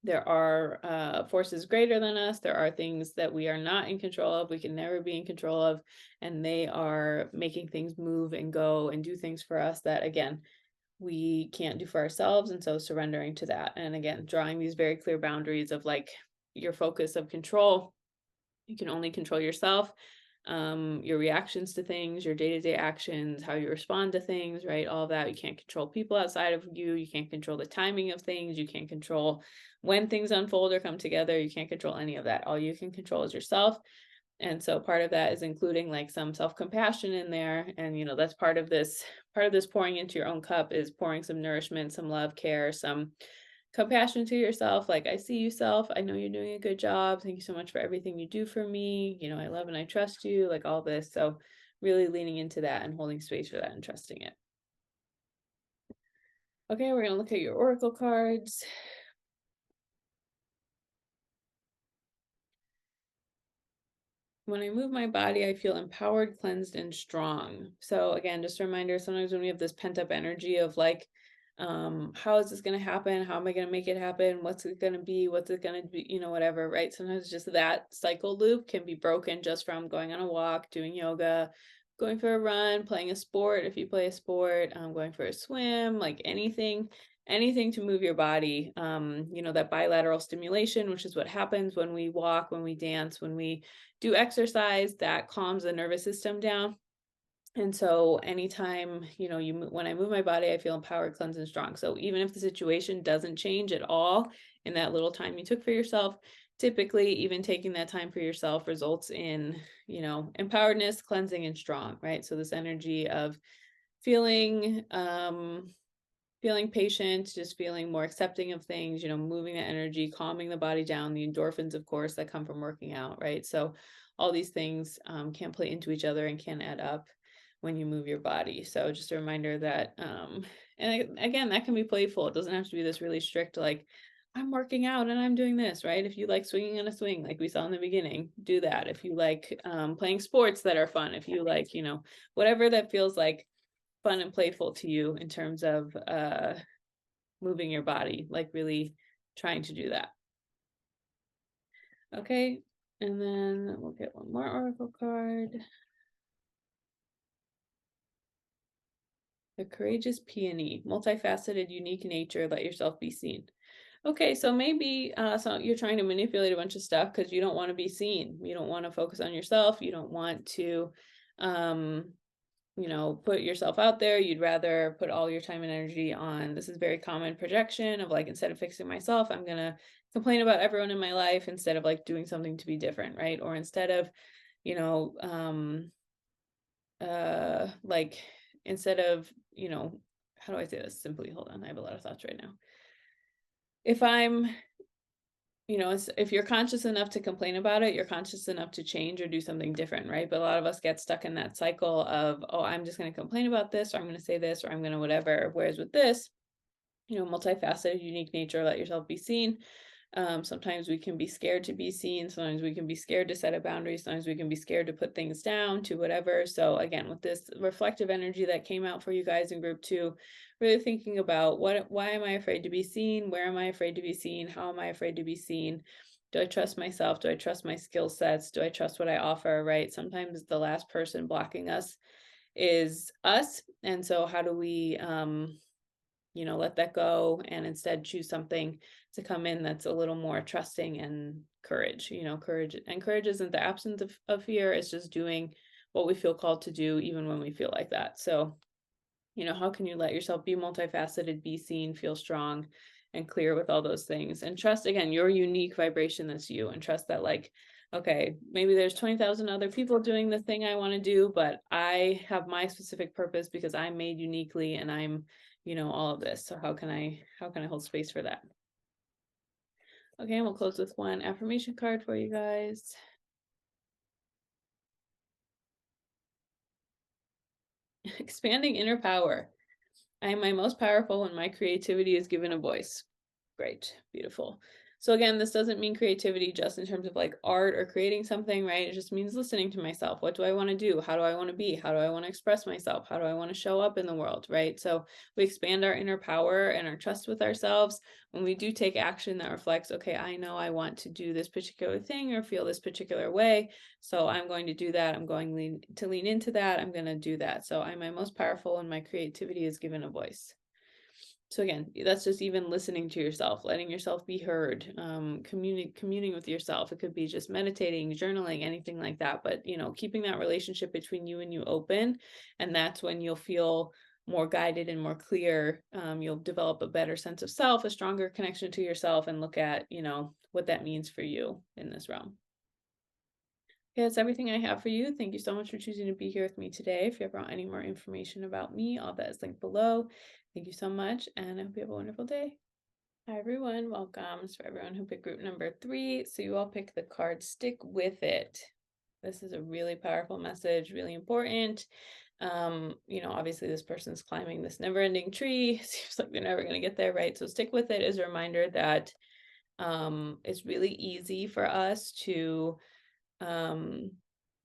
there are forces greater than us. There are things that we are not in control of, we can never be in control of, and they are making things move and go and do things for us that, again, we can't do for ourselves. And so surrendering to that. And again, drawing these very clear boundaries of like your focus of control. You can only control yourself, your reactions to things, your day-to-day actions, how you respond to things, right? All of that. You can't control people outside of you. You can't control the timing of things. You can't control when things unfold or come together. You can't control any of that. All you can control is yourself. And so part of that is including like some self-compassion in there. And, that's part of this pouring into your own cup is pouring some nourishment, some love, care, some compassion to yourself. Like, I see you, self. I know you're doing a good job. Thank you so much for everything you do for me. I love and I trust you, like all this. So really leaning into that and holding space for that and trusting it. Okay, we're going to look at your oracle cards. When I move my body, I feel empowered, cleansed, and strong. So again, just a reminder, sometimes when we have this pent up energy of like, how is this going to happen? How am I going to make it happen? What's it going to be? What's it going to be? Whatever, right? Sometimes just that cycle loop can be broken just from going on a walk, doing yoga, going for a run, playing a sport. If you play a sport, going for a swim, like anything to move your body. That bilateral stimulation, which is what happens when we walk, when we dance, when we do exercise, that calms the nervous system down. And so anytime, when I move my body, I feel empowered, cleansed, and strong. So even if the situation doesn't change at all in that little time you took for yourself, typically even taking that time for yourself results in, empoweredness, cleansing, and strong, right? So this energy of feeling patient, just feeling more accepting of things, moving the energy, calming the body down, the endorphins, of course, that come from working out, right? So all these things can play into each other and can add up when you move your body. So just a reminder that, and again, that can be playful. It doesn't have to be this really strict, like, I'm working out and I'm doing this, right? If you like swinging on a swing, like we saw in the beginning, do that. If you like playing sports that are fun, if you like, whatever that feels like fun and playful to you in terms of moving your body, like really trying to do that. Okay, and then we'll get one more oracle card. The courageous peony, multifaceted, unique nature, let yourself be seen. Okay, so maybe so you're trying to manipulate a bunch of stuff because you don't want to be seen. You don't want to focus on yourself. You don't want to put yourself out there. You'd rather put all your time and energy on, this is very common projection of like, instead of fixing myself, I'm going to complain about everyone in my life instead of like doing something to be different, right? Or instead of, like, instead of, how do I say this simply? Hold on. I have a lot of thoughts right now. If I'm, if you're conscious enough to complain about it, you're conscious enough to change or do something different, right? But a lot of us get stuck in that cycle of, oh, I'm just going to complain about this, or I'm going to say this, or I'm going to whatever. Whereas with this, multifaceted, unique nature, let yourself be seen. Sometimes we can be scared to be seen. Sometimes we can be scared to set a boundary. Sometimes we can be scared to put things down to whatever. So again, with this reflective energy that came out for you guys in group 2, really thinking about why am I afraid to be seen? Where am I afraid to be seen? How am I afraid to be seen? Do I trust myself? Do I trust my skill sets? Do I trust what I offer, right? Sometimes the last person blocking us is us. And so how do we, let that go and instead choose something to come in that's a little more trusting and courage. Courage isn't the absence of fear. It's just doing what we feel called to do, even when we feel like that. So, how can you let yourself be multifaceted, be seen, feel strong and clear with all those things, and trust, again, your unique vibration that's you, and trust that, like, okay, maybe there's 20,000 other people doing the thing I want to do, but I have my specific purpose because I'm made uniquely, and I'm, all of this. So how can I hold space for that? Okay, and we'll close with one affirmation card for you guys. Expanding inner power. I am my most powerful when my creativity is given a voice. Great, beautiful. So again, this doesn't mean creativity just in terms of like art or creating something, right? It just means listening to myself. What do I want to do? How do I want to be? How do I want to express myself? How do I want to show up in the world, right? So we expand our inner power and our trust with ourselves when we do take action that reflects, okay, I know I want to do this particular thing or feel this particular way. So I'm going to do that. I'm going to lean into that. I'm going to do that. So I'm my most powerful when my creativity is given a voice. So again, that's just even listening to yourself, letting yourself be heard, communing with yourself. It could be just meditating, journaling, anything like that. But, keeping that relationship between you and you open. And that's when you'll feel more guided and more clear. You'll develop a better sense of self, a stronger connection to yourself, and look at, what that means for you in this realm. Okay, that's everything I have for you. Thank you so much for choosing to be here with me today. If you ever want any more information about me, all that is linked below. Thank you so much, and I hope you have a wonderful day. Hi, everyone. Welcome. It's for everyone who picked group number 3. So you all pick the card, Stick With It. This is a really powerful message, really important. Obviously this person's climbing this never-ending tree. Seems like they're never going to get there, right? So Stick With It is a reminder that it's really easy for us to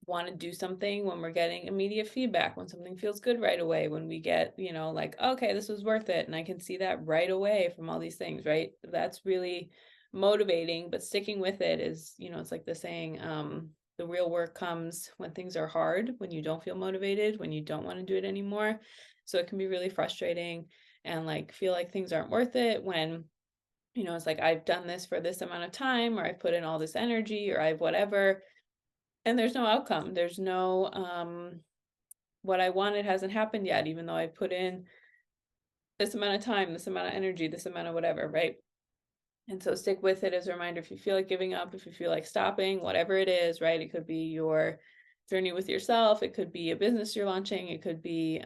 want to do something when we're getting immediate feedback, when something feels good right away, when we get, like, okay, this was worth it. And I can see that right away from all these things, right? That's really motivating, but sticking with it is, it's like the saying, the real work comes when things are hard, when you don't feel motivated, when you don't want to do it anymore. So it can be really frustrating and like feel like things aren't worth it when, it's like I've done this for this amount of time, or I've put in all this energy, or I've whatever, and there's no outcome. There's no what I wanted hasn't happened yet, even though I put in this amount of time, this amount of energy, this amount of whatever, right? And so stick with it as a reminder. If you feel like giving up, if you feel like stopping, whatever it is, right? It could be your journey with yourself. It could be a business you're launching. It could be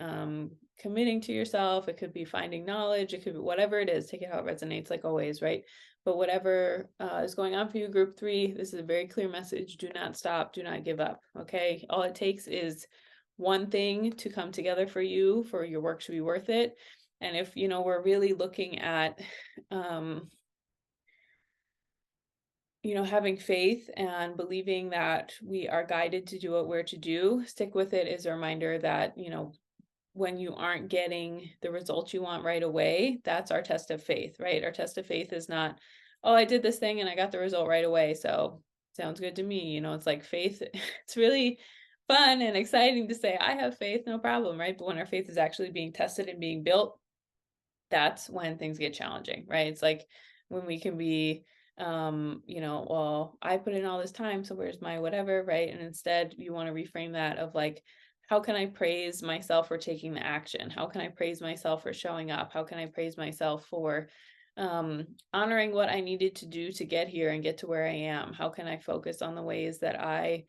committing to yourself. It could be finding knowledge. It could be whatever it is. Take it how it resonates, like always, right? But whatever is going on for you, group 3, this is a very clear message. Do not stop. Do not give up. Okay. All it takes is one thing to come together for you, for your work to be worth it. And if, we're really looking at, having faith and believing that we are guided to do what we're to do, stick with it is a reminder that, when you aren't getting the results you want right away, that's our test of faith, right? Our test of faith is not, oh, I did this thing and I got the result right away, so sounds good to me. It's like faith. It's really fun and exciting to say, I have faith, no problem, right? But when our faith is actually being tested and being built, that's when things get challenging, right? It's like when we can be, well, I put in all this time, so where's my whatever, right? And instead you want to reframe that of like, how can I praise myself for taking the action? How can I praise myself for showing up? How can I praise myself for honoring what I needed to do to get here and get to where I am? How can I focus on the ways that I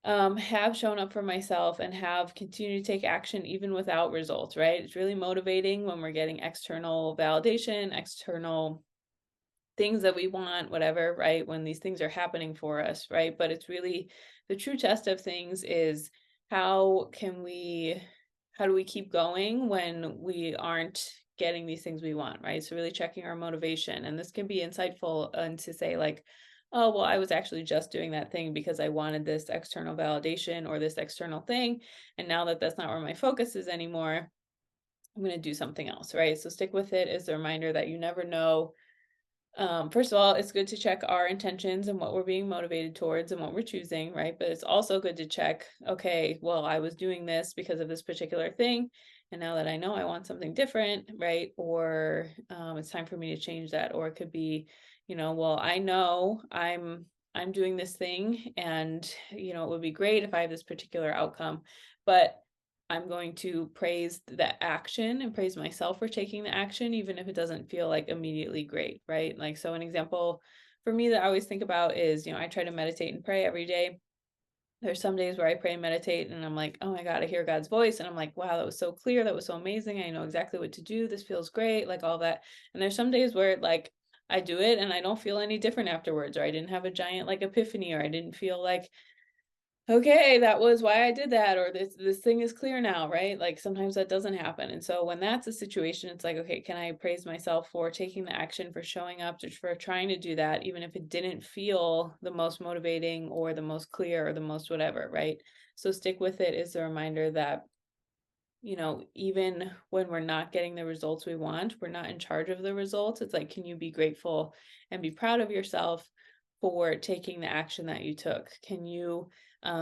have shown up for myself and have continued to take action even without results, right? It's really motivating when we're getting external validation, external things that we want, whatever, right? When these things are happening for us, right? But it's really the true test of things is how do we keep going when we aren't getting these things we want, right? So really checking our motivation. And this can be insightful and to say like, oh, well, I was actually just doing that thing because I wanted this external validation or this external thing. And now that that's not where my focus is anymore, I'm going to do something else, right? So stick with it is a reminder that you never know. First of all, it's good to check our intentions and what we're being motivated towards and what we're choosing, right? But it's also good to check, okay, well, I was doing this because of this particular thing. And now that I know I want something different, right? Or it's time for me to change that. Or it could be, well, I know I'm I'm doing this thing, and it would be great if I have this particular outcome, but I'm going to praise the action and praise myself for taking the action, even if it doesn't feel like immediately great, right? Like, so an example for me that I always think about is, I try to meditate and pray every day. There's some days where I pray and meditate and I'm like, oh my God, I hear God's voice. And I'm like, wow, that was so clear. That was so amazing. I know exactly what to do. This feels great. Like all that. And there's some days where like I do it and I don't feel any different afterwards, or I didn't have a giant like epiphany, or I didn't feel like, okay, that was why I did that, or this thing is clear now, right? Like sometimes that doesn't happen. And so when that's a situation, it's like, okay, can I praise myself for taking the action, for showing up, just for trying to do that, even if it didn't feel the most motivating or the most clear or the most whatever, right? So stick with it is a reminder that, even when we're not getting the results we want, we're not in charge of the results. It's like, can you be grateful and be proud of yourself for taking the action that you took? Can you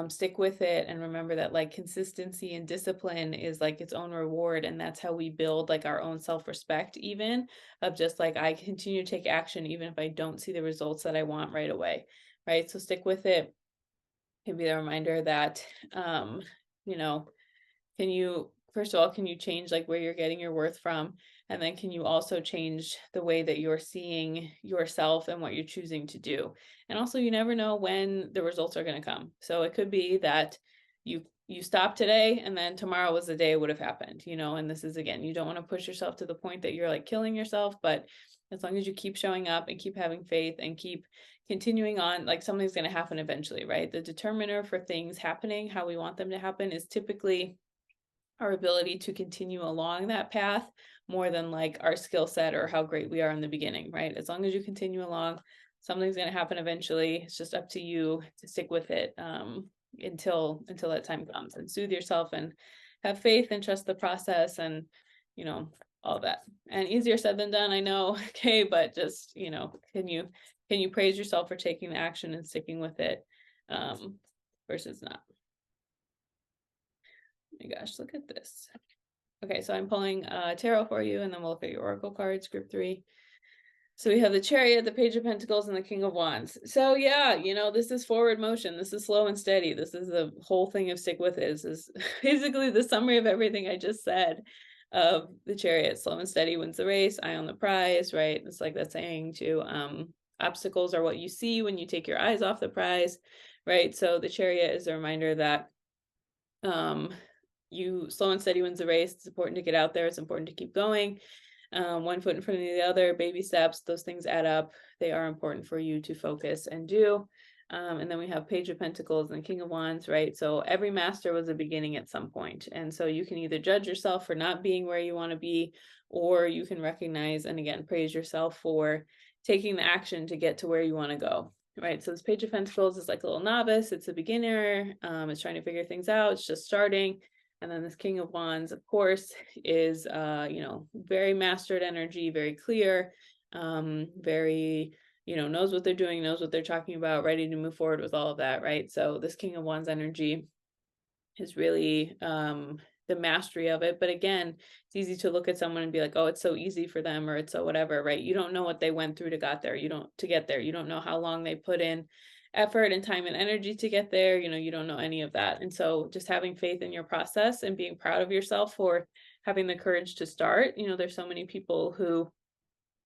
stick with it and remember that like consistency and discipline is like its own reward, and that's how we build like our own self-respect, even of just like I continue to take action even if I don't see the results that I want right away, right? So stick with it. Can be the reminder that you know can you, first of all, can you change like where you're getting your worth from? And then can you also change the way that you're seeing yourself and what you're choosing to do? And also, you never know when the results are going to come. So it could be that you stop today and then tomorrow was the day it would have happened, and this is, again, you don't want to push yourself to the point that you're like killing yourself, but as long as you keep showing up and keep having faith and keep continuing on, like something's going to happen eventually, right? The determiner for things happening how we want them to happen is typically our ability to continue along that path more than like our skill set or how great we are in the beginning, right? As long as you continue along, something's going to happen eventually. It's just up to you to stick with it until that time comes, and soothe yourself and have faith and trust the process, and you know all that. And easier said than done, I know. Okay, but just can you praise yourself for taking the action and sticking with it versus not? Oh my gosh, look at this. Okay, so I'm pulling tarot for you, and then we'll look at your oracle cards, group 3. So we have the Chariot, the Page of Pentacles, and the King of Wands. So yeah, this is forward motion. This is slow and steady. This is the whole thing of stick with it. This is basically the summary of everything I just said of the Chariot. Slow and steady wins the race, eye on the prize, right? It's like that saying too. Obstacles are what you see when you take your eyes off the prize, right? So the Chariot is a reminder that you slow and steady wins the race. It's important to get out there. It's important to keep going. One foot in front of the other, baby steps, those things add up. They are important for you to focus and do. And then we have Page of Pentacles and King of Wands, right? So every master was a beginning at some point. And so you can either judge yourself for not being where you want to be, or you can recognize and again, praise yourself for taking the action to get to where you want to go. Right. So this Page of Pentacles is like a little novice. It's a beginner. It's trying to figure things out. It's just starting. And then this King of Wands, of course, is, very mastered energy, very clear, very, knows what they're doing, knows what they're talking about, ready to move forward with all of that, right? So this King of Wands energy is really the mastery of it. But again, it's easy to look at someone and be like, oh, it's so easy for them, or it's so whatever, right? You don't know what they went through to get there. You don't know how long they put in effort and time and energy to get there. You don't know any of that. And so just having faith in your process and being proud of yourself for having the courage to start. There's so many people who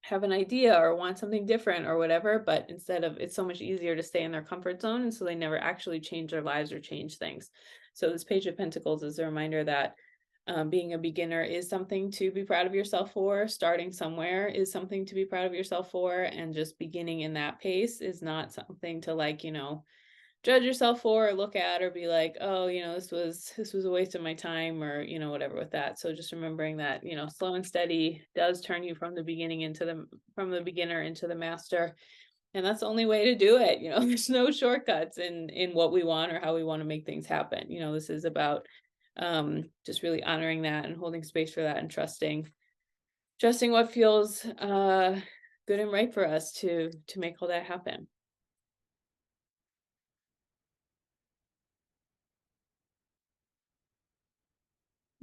have an idea or want something different or whatever, but instead of, it's so much easier to stay in their comfort zone, and so they never actually change their lives or change things. So this Page of Pentacles is a reminder that being a beginner is something to be proud of yourself for. Starting somewhere is something to be proud of yourself for, and just beginning in that pace is not something to like, judge yourself for, or look at, or be like, oh, this was a waste of my time, or whatever with that. So just remembering that slow and steady does turn you from the beginner into the master, and that's the only way to do it. There's no shortcuts in what we want or how we want to make things happen. This is about just really honoring that and holding space for that, and trusting what feels good and right for us to make all that happen.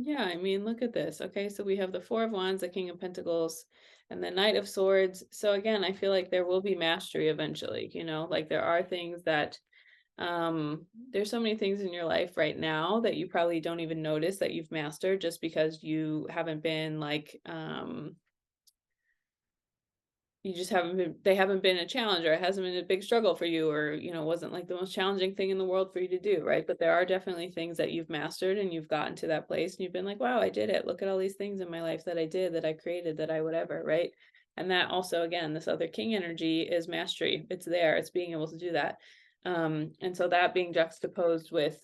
Yeah, I mean, look at this. Okay, so we have the Four of Wands, the King of Pentacles, and the Knight of Swords. So again, I feel like there will be mastery eventually, like there are things that there's so many things in your life right now that you probably don't even notice that you've mastered just because you haven't been like you just haven't been they haven't been a challenge, or it hasn't been a big struggle for you, or wasn't like the most challenging thing in the world for you to do, right? But there are definitely things that you've mastered and you've gotten to that place and you've been like, wow, I did it. Look at all these things in my life that I did, that I created, that I whatever, right? And that also, again, this other king energy is mastery. It's there, it's being able to do that. And so that being juxtaposed with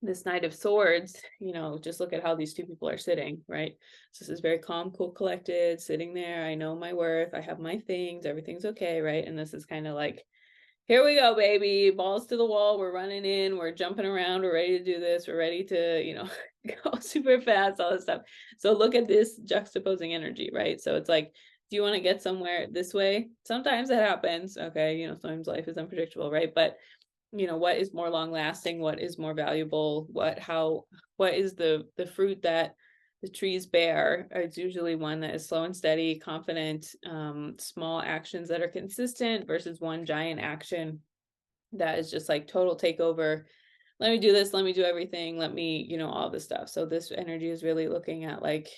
this Knight of Swords, just look at how these two people are sitting, right? So this is very calm, cool, collected, sitting there. I know my worth. I have my things. Everything's okay, right? And this is kind of like, here we go, baby. Balls to the wall. We're running in. We're jumping around. We're ready to do this. We're ready to, go super fast, all this stuff. So look at this juxtaposing energy, right? So it's like, do you want to get somewhere this way? Sometimes it happens. Okay. Sometimes life is unpredictable, right? But what is more long lasting, what is more valuable, what is the fruit that the trees bear. It's usually one that is slow and steady, confident, small actions that are consistent versus one giant action that is just like total takeover. Let me do this, let me do everything, let me, all this stuff. So this energy is really looking at like,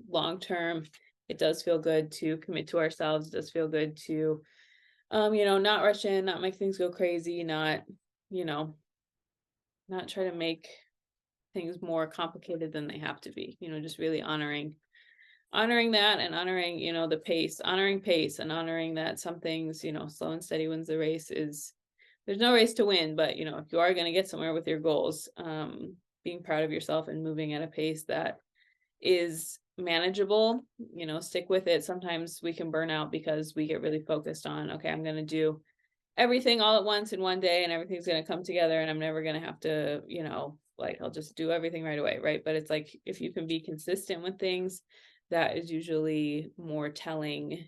long term. It does feel good to commit to ourselves. It does feel good to not rush in, not make things go crazy, not, you know, not try to make things more complicated than they have to be, just really honoring that, and honoring, the pace, honoring pace, and honoring that some things, slow and steady wins the race. Is There's no race to win, but if you are going to get somewhere with your goals, being proud of yourself and moving at a pace that is manageable, stick with it. Sometimes we can burn out because we get really focused on, okay, I'm going to do everything all at once in one day and everything's going to come together and I'm never going to have to, like I'll just do everything right away, right? But it's like if you can be consistent with things, that is usually more telling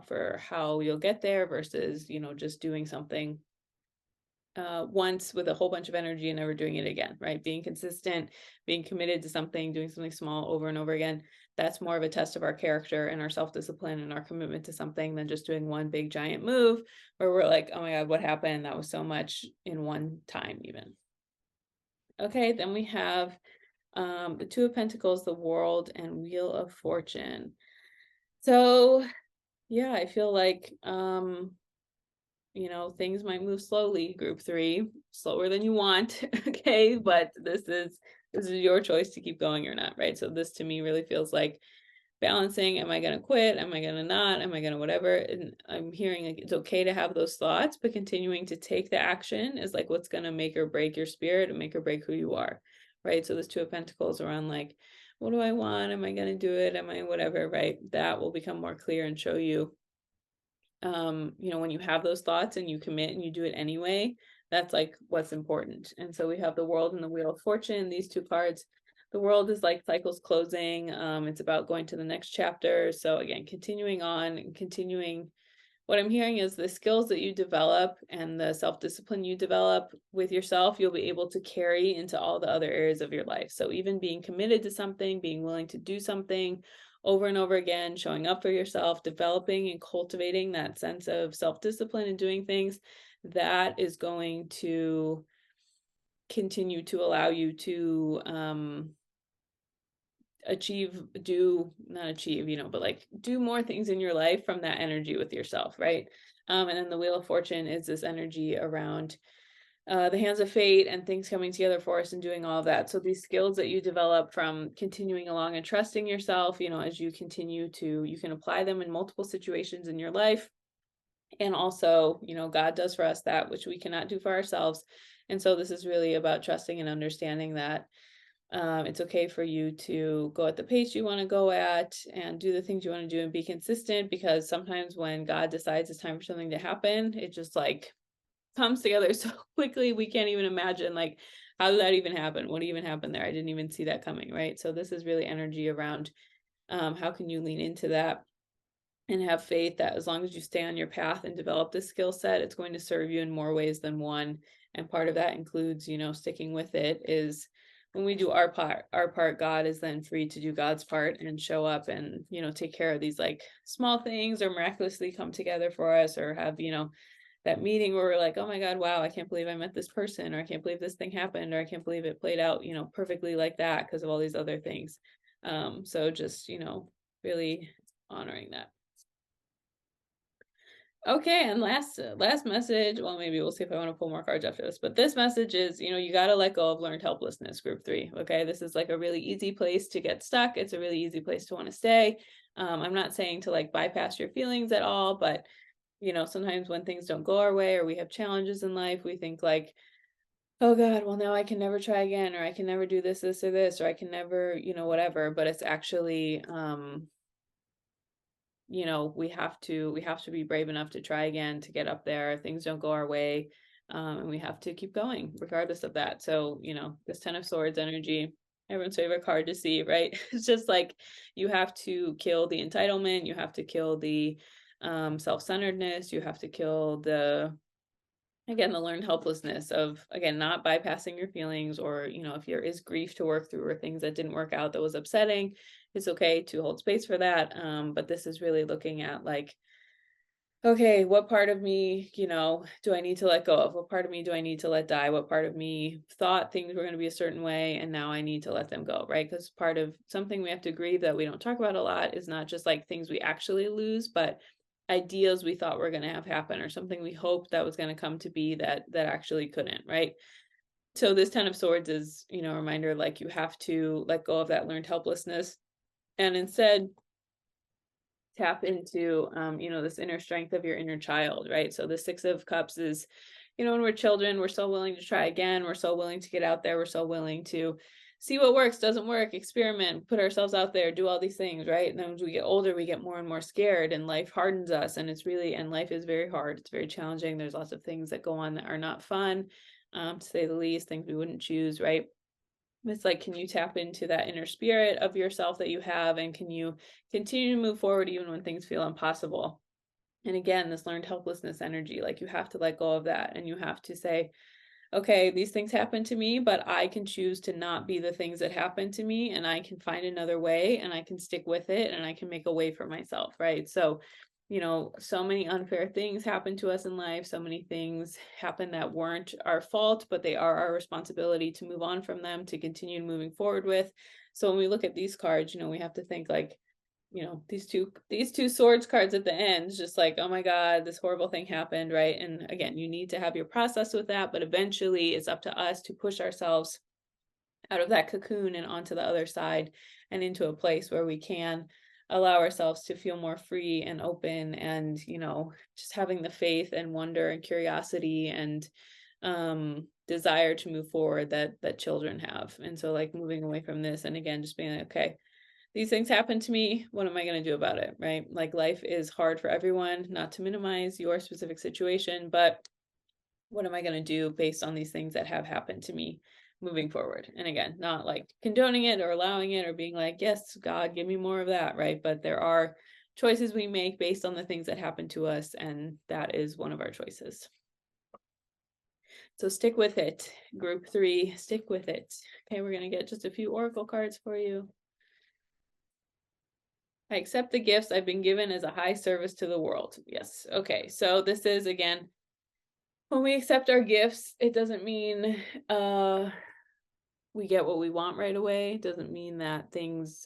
for how you'll get there versus, just doing something once with a whole bunch of energy and never doing it again, right? Being consistent, being committed to something, doing something small over and over again, that's more of a test of our character and our self-discipline and our commitment to something than just doing one big giant move where we're like, oh my God, what happened? That was so much in one time even. Okay, then we have the Two of Pentacles, the World, and Wheel of Fortune. So yeah, I feel like things might move slowly, group 3, slower than you want. Okay, but this is your choice to keep going or not, right? So this to me really feels like balancing. Am I going to quit? Am I going to not? Am I going to whatever? And I'm hearing like it's okay to have those thoughts, but continuing to take the action is like what's going to make or break your spirit and make or break who you are, right? So this Two of Pentacles around like, what do I want? Am I going to do it? Am I whatever, right? That will become more clear and show you when you have those thoughts and you commit and you do it anyway, that's like what's important. And so we have the World and the Wheel of Fortune, these two cards. The World is like cycles closing. It's about going to the next chapter. So again, continuing on and continuing. What I'm hearing is the skills that you develop and the self-discipline you develop with yourself, you'll be able to carry into all the other areas of your life. So even being committed to something, being willing to do something over and over again, showing up for yourself, developing and cultivating that sense of self-discipline and doing things, that is going to continue to allow you to but like do more things in your life from that energy with yourself, right? And then the Wheel of Fortune is this energy around the hands of fate and things coming together for us and doing all of that. So these skills that you develop from continuing along and trusting yourself, as you continue to, you can apply them in multiple situations in your life. And also, God does for us that which we cannot do for ourselves. And so this is really about trusting and understanding that it's okay for you to go at the pace you want to go at and do the things you want to do and be consistent, because sometimes when God decides it's time for something to happen, it just like comes together so quickly we can't even imagine like how did that even happen, what even happened there, I didn't even see that coming, right? So this is really energy around how can you lean into that and have faith that as long as you stay on your path and develop this skill set, it's going to serve you in more ways than one. And part of that includes, sticking with it, is when we do our part, God is then free to do God's part and show up and, take care of these like small things or miraculously come together for us, or have, that meeting where we're like, oh my God, wow, I can't believe I met this person, or I can't believe this thing happened, or I can't believe it played out, perfectly like that because of all these other things. So just, really honoring that. Okay, and last message. Well, maybe we'll see if I want to pull more cards after this, but this message is, you got to let go of learned helplessness, group 3. Okay, this is like a really easy place to get stuck. It's a really easy place to want to stay. I'm not saying to like bypass your feelings at all, but sometimes when things don't go our way or we have challenges in life, we think like, oh God, well now I can never try again, or I can never do this, or this, or I can never, whatever. But it's actually, we have to be brave enough to try again, to get up there. Things don't go our way. And we have to keep going regardless of that. So, this 10 of Swords energy, everyone's favorite card to see, right? It's just like, you have to kill the entitlement. You have to kill the self-centeredness. You have to kill the learned helplessness of, again, not bypassing your feelings, or, if there is grief to work through or things that didn't work out that was upsetting, it's okay to hold space for that. But this is really looking at like, okay, what part of me, do I need to let go of? What part of me do I need to let die? What part of me thought things were going to be a certain way and now I need to let them go, right? Because part of something we have to grieve that we don't talk about a lot is not just like things we actually lose, but ideas we thought were going to have happen, or something we hoped that was going to come to be that actually couldn't, right? So this 10 of Swords is, a reminder, like, you have to let go of that learned helplessness and instead tap into, this inner strength of your inner child, right? So the 6 of Cups is, when we're children, we're so willing to try again. We're so willing to get out there. We're so willing to see what works, doesn't work, experiment, put ourselves out there, do all these things, right? And then as we get older, we get more and more scared, and life hardens us. And life is very hard. It's very challenging. There's lots of things that go on that are not fun, to say the least, things we wouldn't choose, right? It's like, can you tap into that inner spirit of yourself that you have, and can you continue to move forward even when things feel impossible? And again, this learned helplessness energy, like, you have to let go of that, and you have to say, okay, these things happen to me, but I can choose to not be the things that happen to me, and I can find another way, and I can stick with it, and I can make a way for myself, right? So, so many unfair things happen to us in life. So many things happen that weren't our fault, but they are our responsibility to move on from them, to continue moving forward with. So when we look at these cards, we have to think like, these two swords cards at the end, just like, oh my God, this horrible thing happened, right? And again, you need to have your process with that, but eventually it's up to us to push ourselves out of that cocoon and onto the other side, and into a place where we can allow ourselves to feel more free and open, and just having the faith and wonder and curiosity and desire to move forward that children have. And so, like, moving away from this, and again, just being like, okay, these things happen to me. What am I going to do about it? Right? Like, life is hard for everyone, not to minimize your specific situation, but what am I going to do based on these things that have happened to me moving forward? And again, not like condoning it or allowing it or being like, yes, God, give me more of that, right? But there are choices we make based on the things that happen to us, and that is one of our choices. So stick with it, group 3, stick with it. Okay, we're going to get just a few oracle cards for you. I accept the gifts I've been given as a high service to the world. Yes. Okay. So this is, again, when we accept our gifts, it doesn't mean we get what we want right away. It doesn't mean that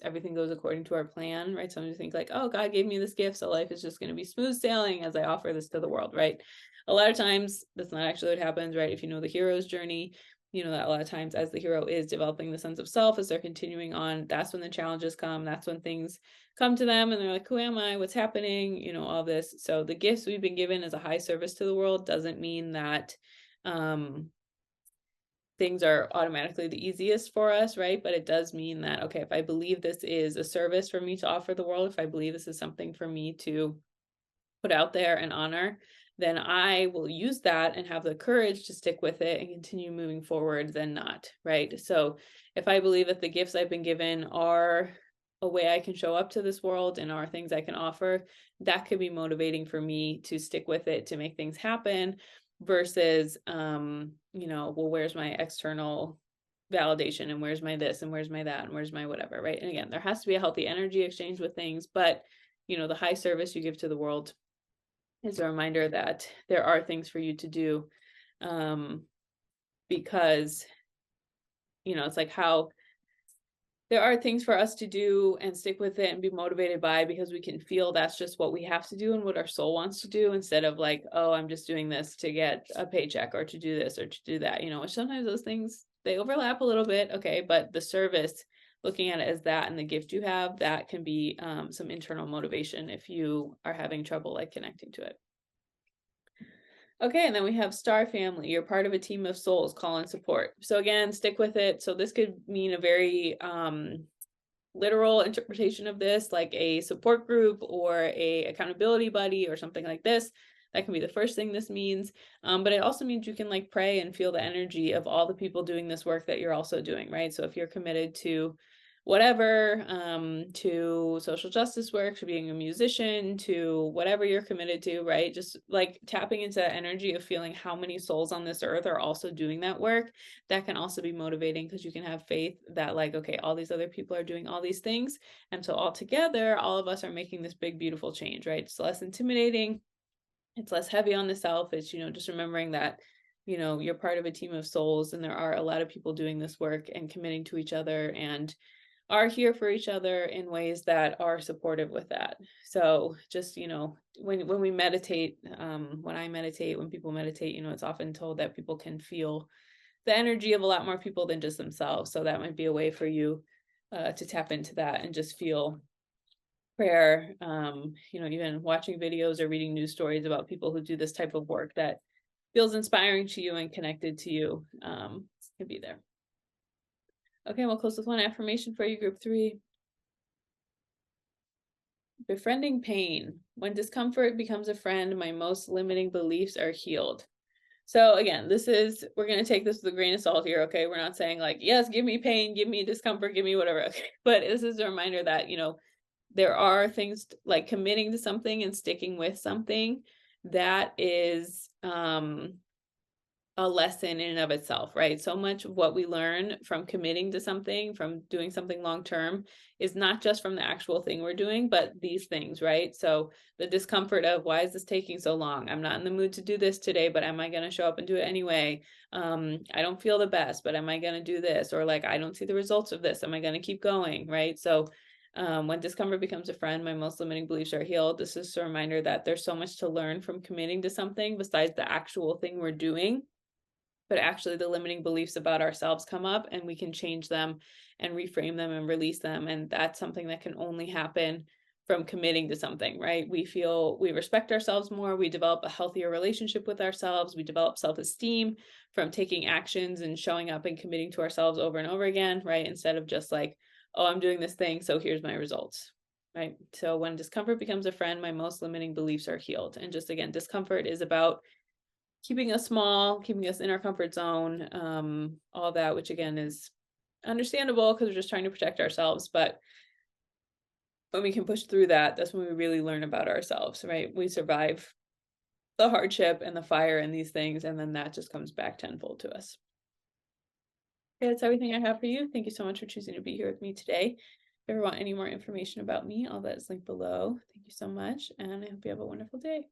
everything goes according to our plan, right? Some think like, oh, God gave me this gift, so life is just going to be smooth sailing as I offer this to the world, right? A lot of times that's not actually what happens, right? If you know the hero's journey, that a lot of times as the hero is developing the sense of self, as they're continuing on, that's when the challenges come. That's when things come to them and they're like, who am I? What's happening? All this. So the gifts we've been given as a high service to the world doesn't mean that things are automatically the easiest for us, right? But it does mean that, okay, if I believe this is a service for me to offer the world, if I believe this is something for me to put out there and honor, then I will use that and have the courage to stick with it and continue moving forward than not, right? So if I believe that the gifts I've been given are a way I can show up to this world and are things I can offer, that could be motivating for me to stick with it, to make things happen, versus, well, where's my external validation, and where's my this, and where's my that, and where's my whatever, right? And again, there has to be a healthy energy exchange with things, but the high service you give to the world is a reminder that there are things for you to do, because it's like how there are things for us to do and stick with it and be motivated by, because we can feel that's just what we have to do and what our soul wants to do, instead of like, oh, I'm just doing this to get a paycheck or to do this or to do that, which sometimes those things, they overlap a little bit. Okay. But the service, looking at it as that and the gift you have, that can be some internal motivation if you are having trouble like connecting to it. Okay, and then we have star family. You're part of a team of souls, call and support. So again, stick with it. So this could mean a very literal interpretation of this, like a support group or a accountability buddy or something like this. That can be the first thing this means. But it also means you can like pray and feel the energy of all the people doing this work that you're also doing, right? So if you're committed to whatever, to social justice work, to being a musician, to whatever you're committed to, right? Just like tapping into that energy of feeling how many souls on this earth are also doing that work. That can also be motivating, because you can have faith that like, okay, all these other people are doing all these things. And so all together, all of us are making this big, beautiful change, right? It's less intimidating. It's less heavy on the self. It's, just remembering that, you're part of a team of souls, and there are a lot of people doing this work and committing to each other and are here for each other in ways that are supportive with that. So just, when we meditate, when I meditate, when people meditate, it's often told that people can feel the energy of a lot more people than just themselves. So that might be a way for you to tap into that and just feel prayer, even watching videos or reading news stories about people who do this type of work that feels inspiring to you and connected to you, can be there. Okay, we'll close with one affirmation for you, group 3. Befriending pain. When discomfort becomes a friend, my most limiting beliefs are healed. So again, we're going to take this with a grain of salt here, okay? We're not saying like, yes, give me pain, give me discomfort, give me whatever, okay? But this is a reminder that, there are things like committing to something and sticking with something that is, a lesson in and of itself, right? So much of what we learn from committing to something, from doing something long term, is not just from the actual thing we're doing, but these things, right? So the discomfort of, why is this taking so long? I'm not in the mood to do this today, but am I going to show up and do it anyway? I don't feel the best, but am I going to do this? Or like, I don't see the results of this. Am I going to keep going, right? So when discomfort becomes a friend, my most limiting beliefs are healed. This is a reminder that there's so much to learn from committing to something besides the actual thing we're doing. But actually the limiting beliefs about ourselves come up, and we can change them and reframe them and release them. And that's something that can only happen from committing to something, right? We feel we respect ourselves more. We develop a healthier relationship with ourselves. We develop self-esteem from taking actions and showing up and committing to ourselves over and over again, right? Instead of just like, oh, I'm doing this thing, so here's my results, right? So when discomfort becomes a friend, my most limiting beliefs are healed. And just again, discomfort is about keeping us small, keeping us in our comfort zone, all that, which again is understandable because we're just trying to protect ourselves. But when we can push through that, that's when we really learn about ourselves, right? We survive the hardship and the fire and these things, and then that just comes back tenfold to us. Okay, that's everything I have for you. Thank you so much for choosing to be here with me today. If you ever want any more information about me, all that is linked below. Thank you so much, and I hope you have a wonderful day.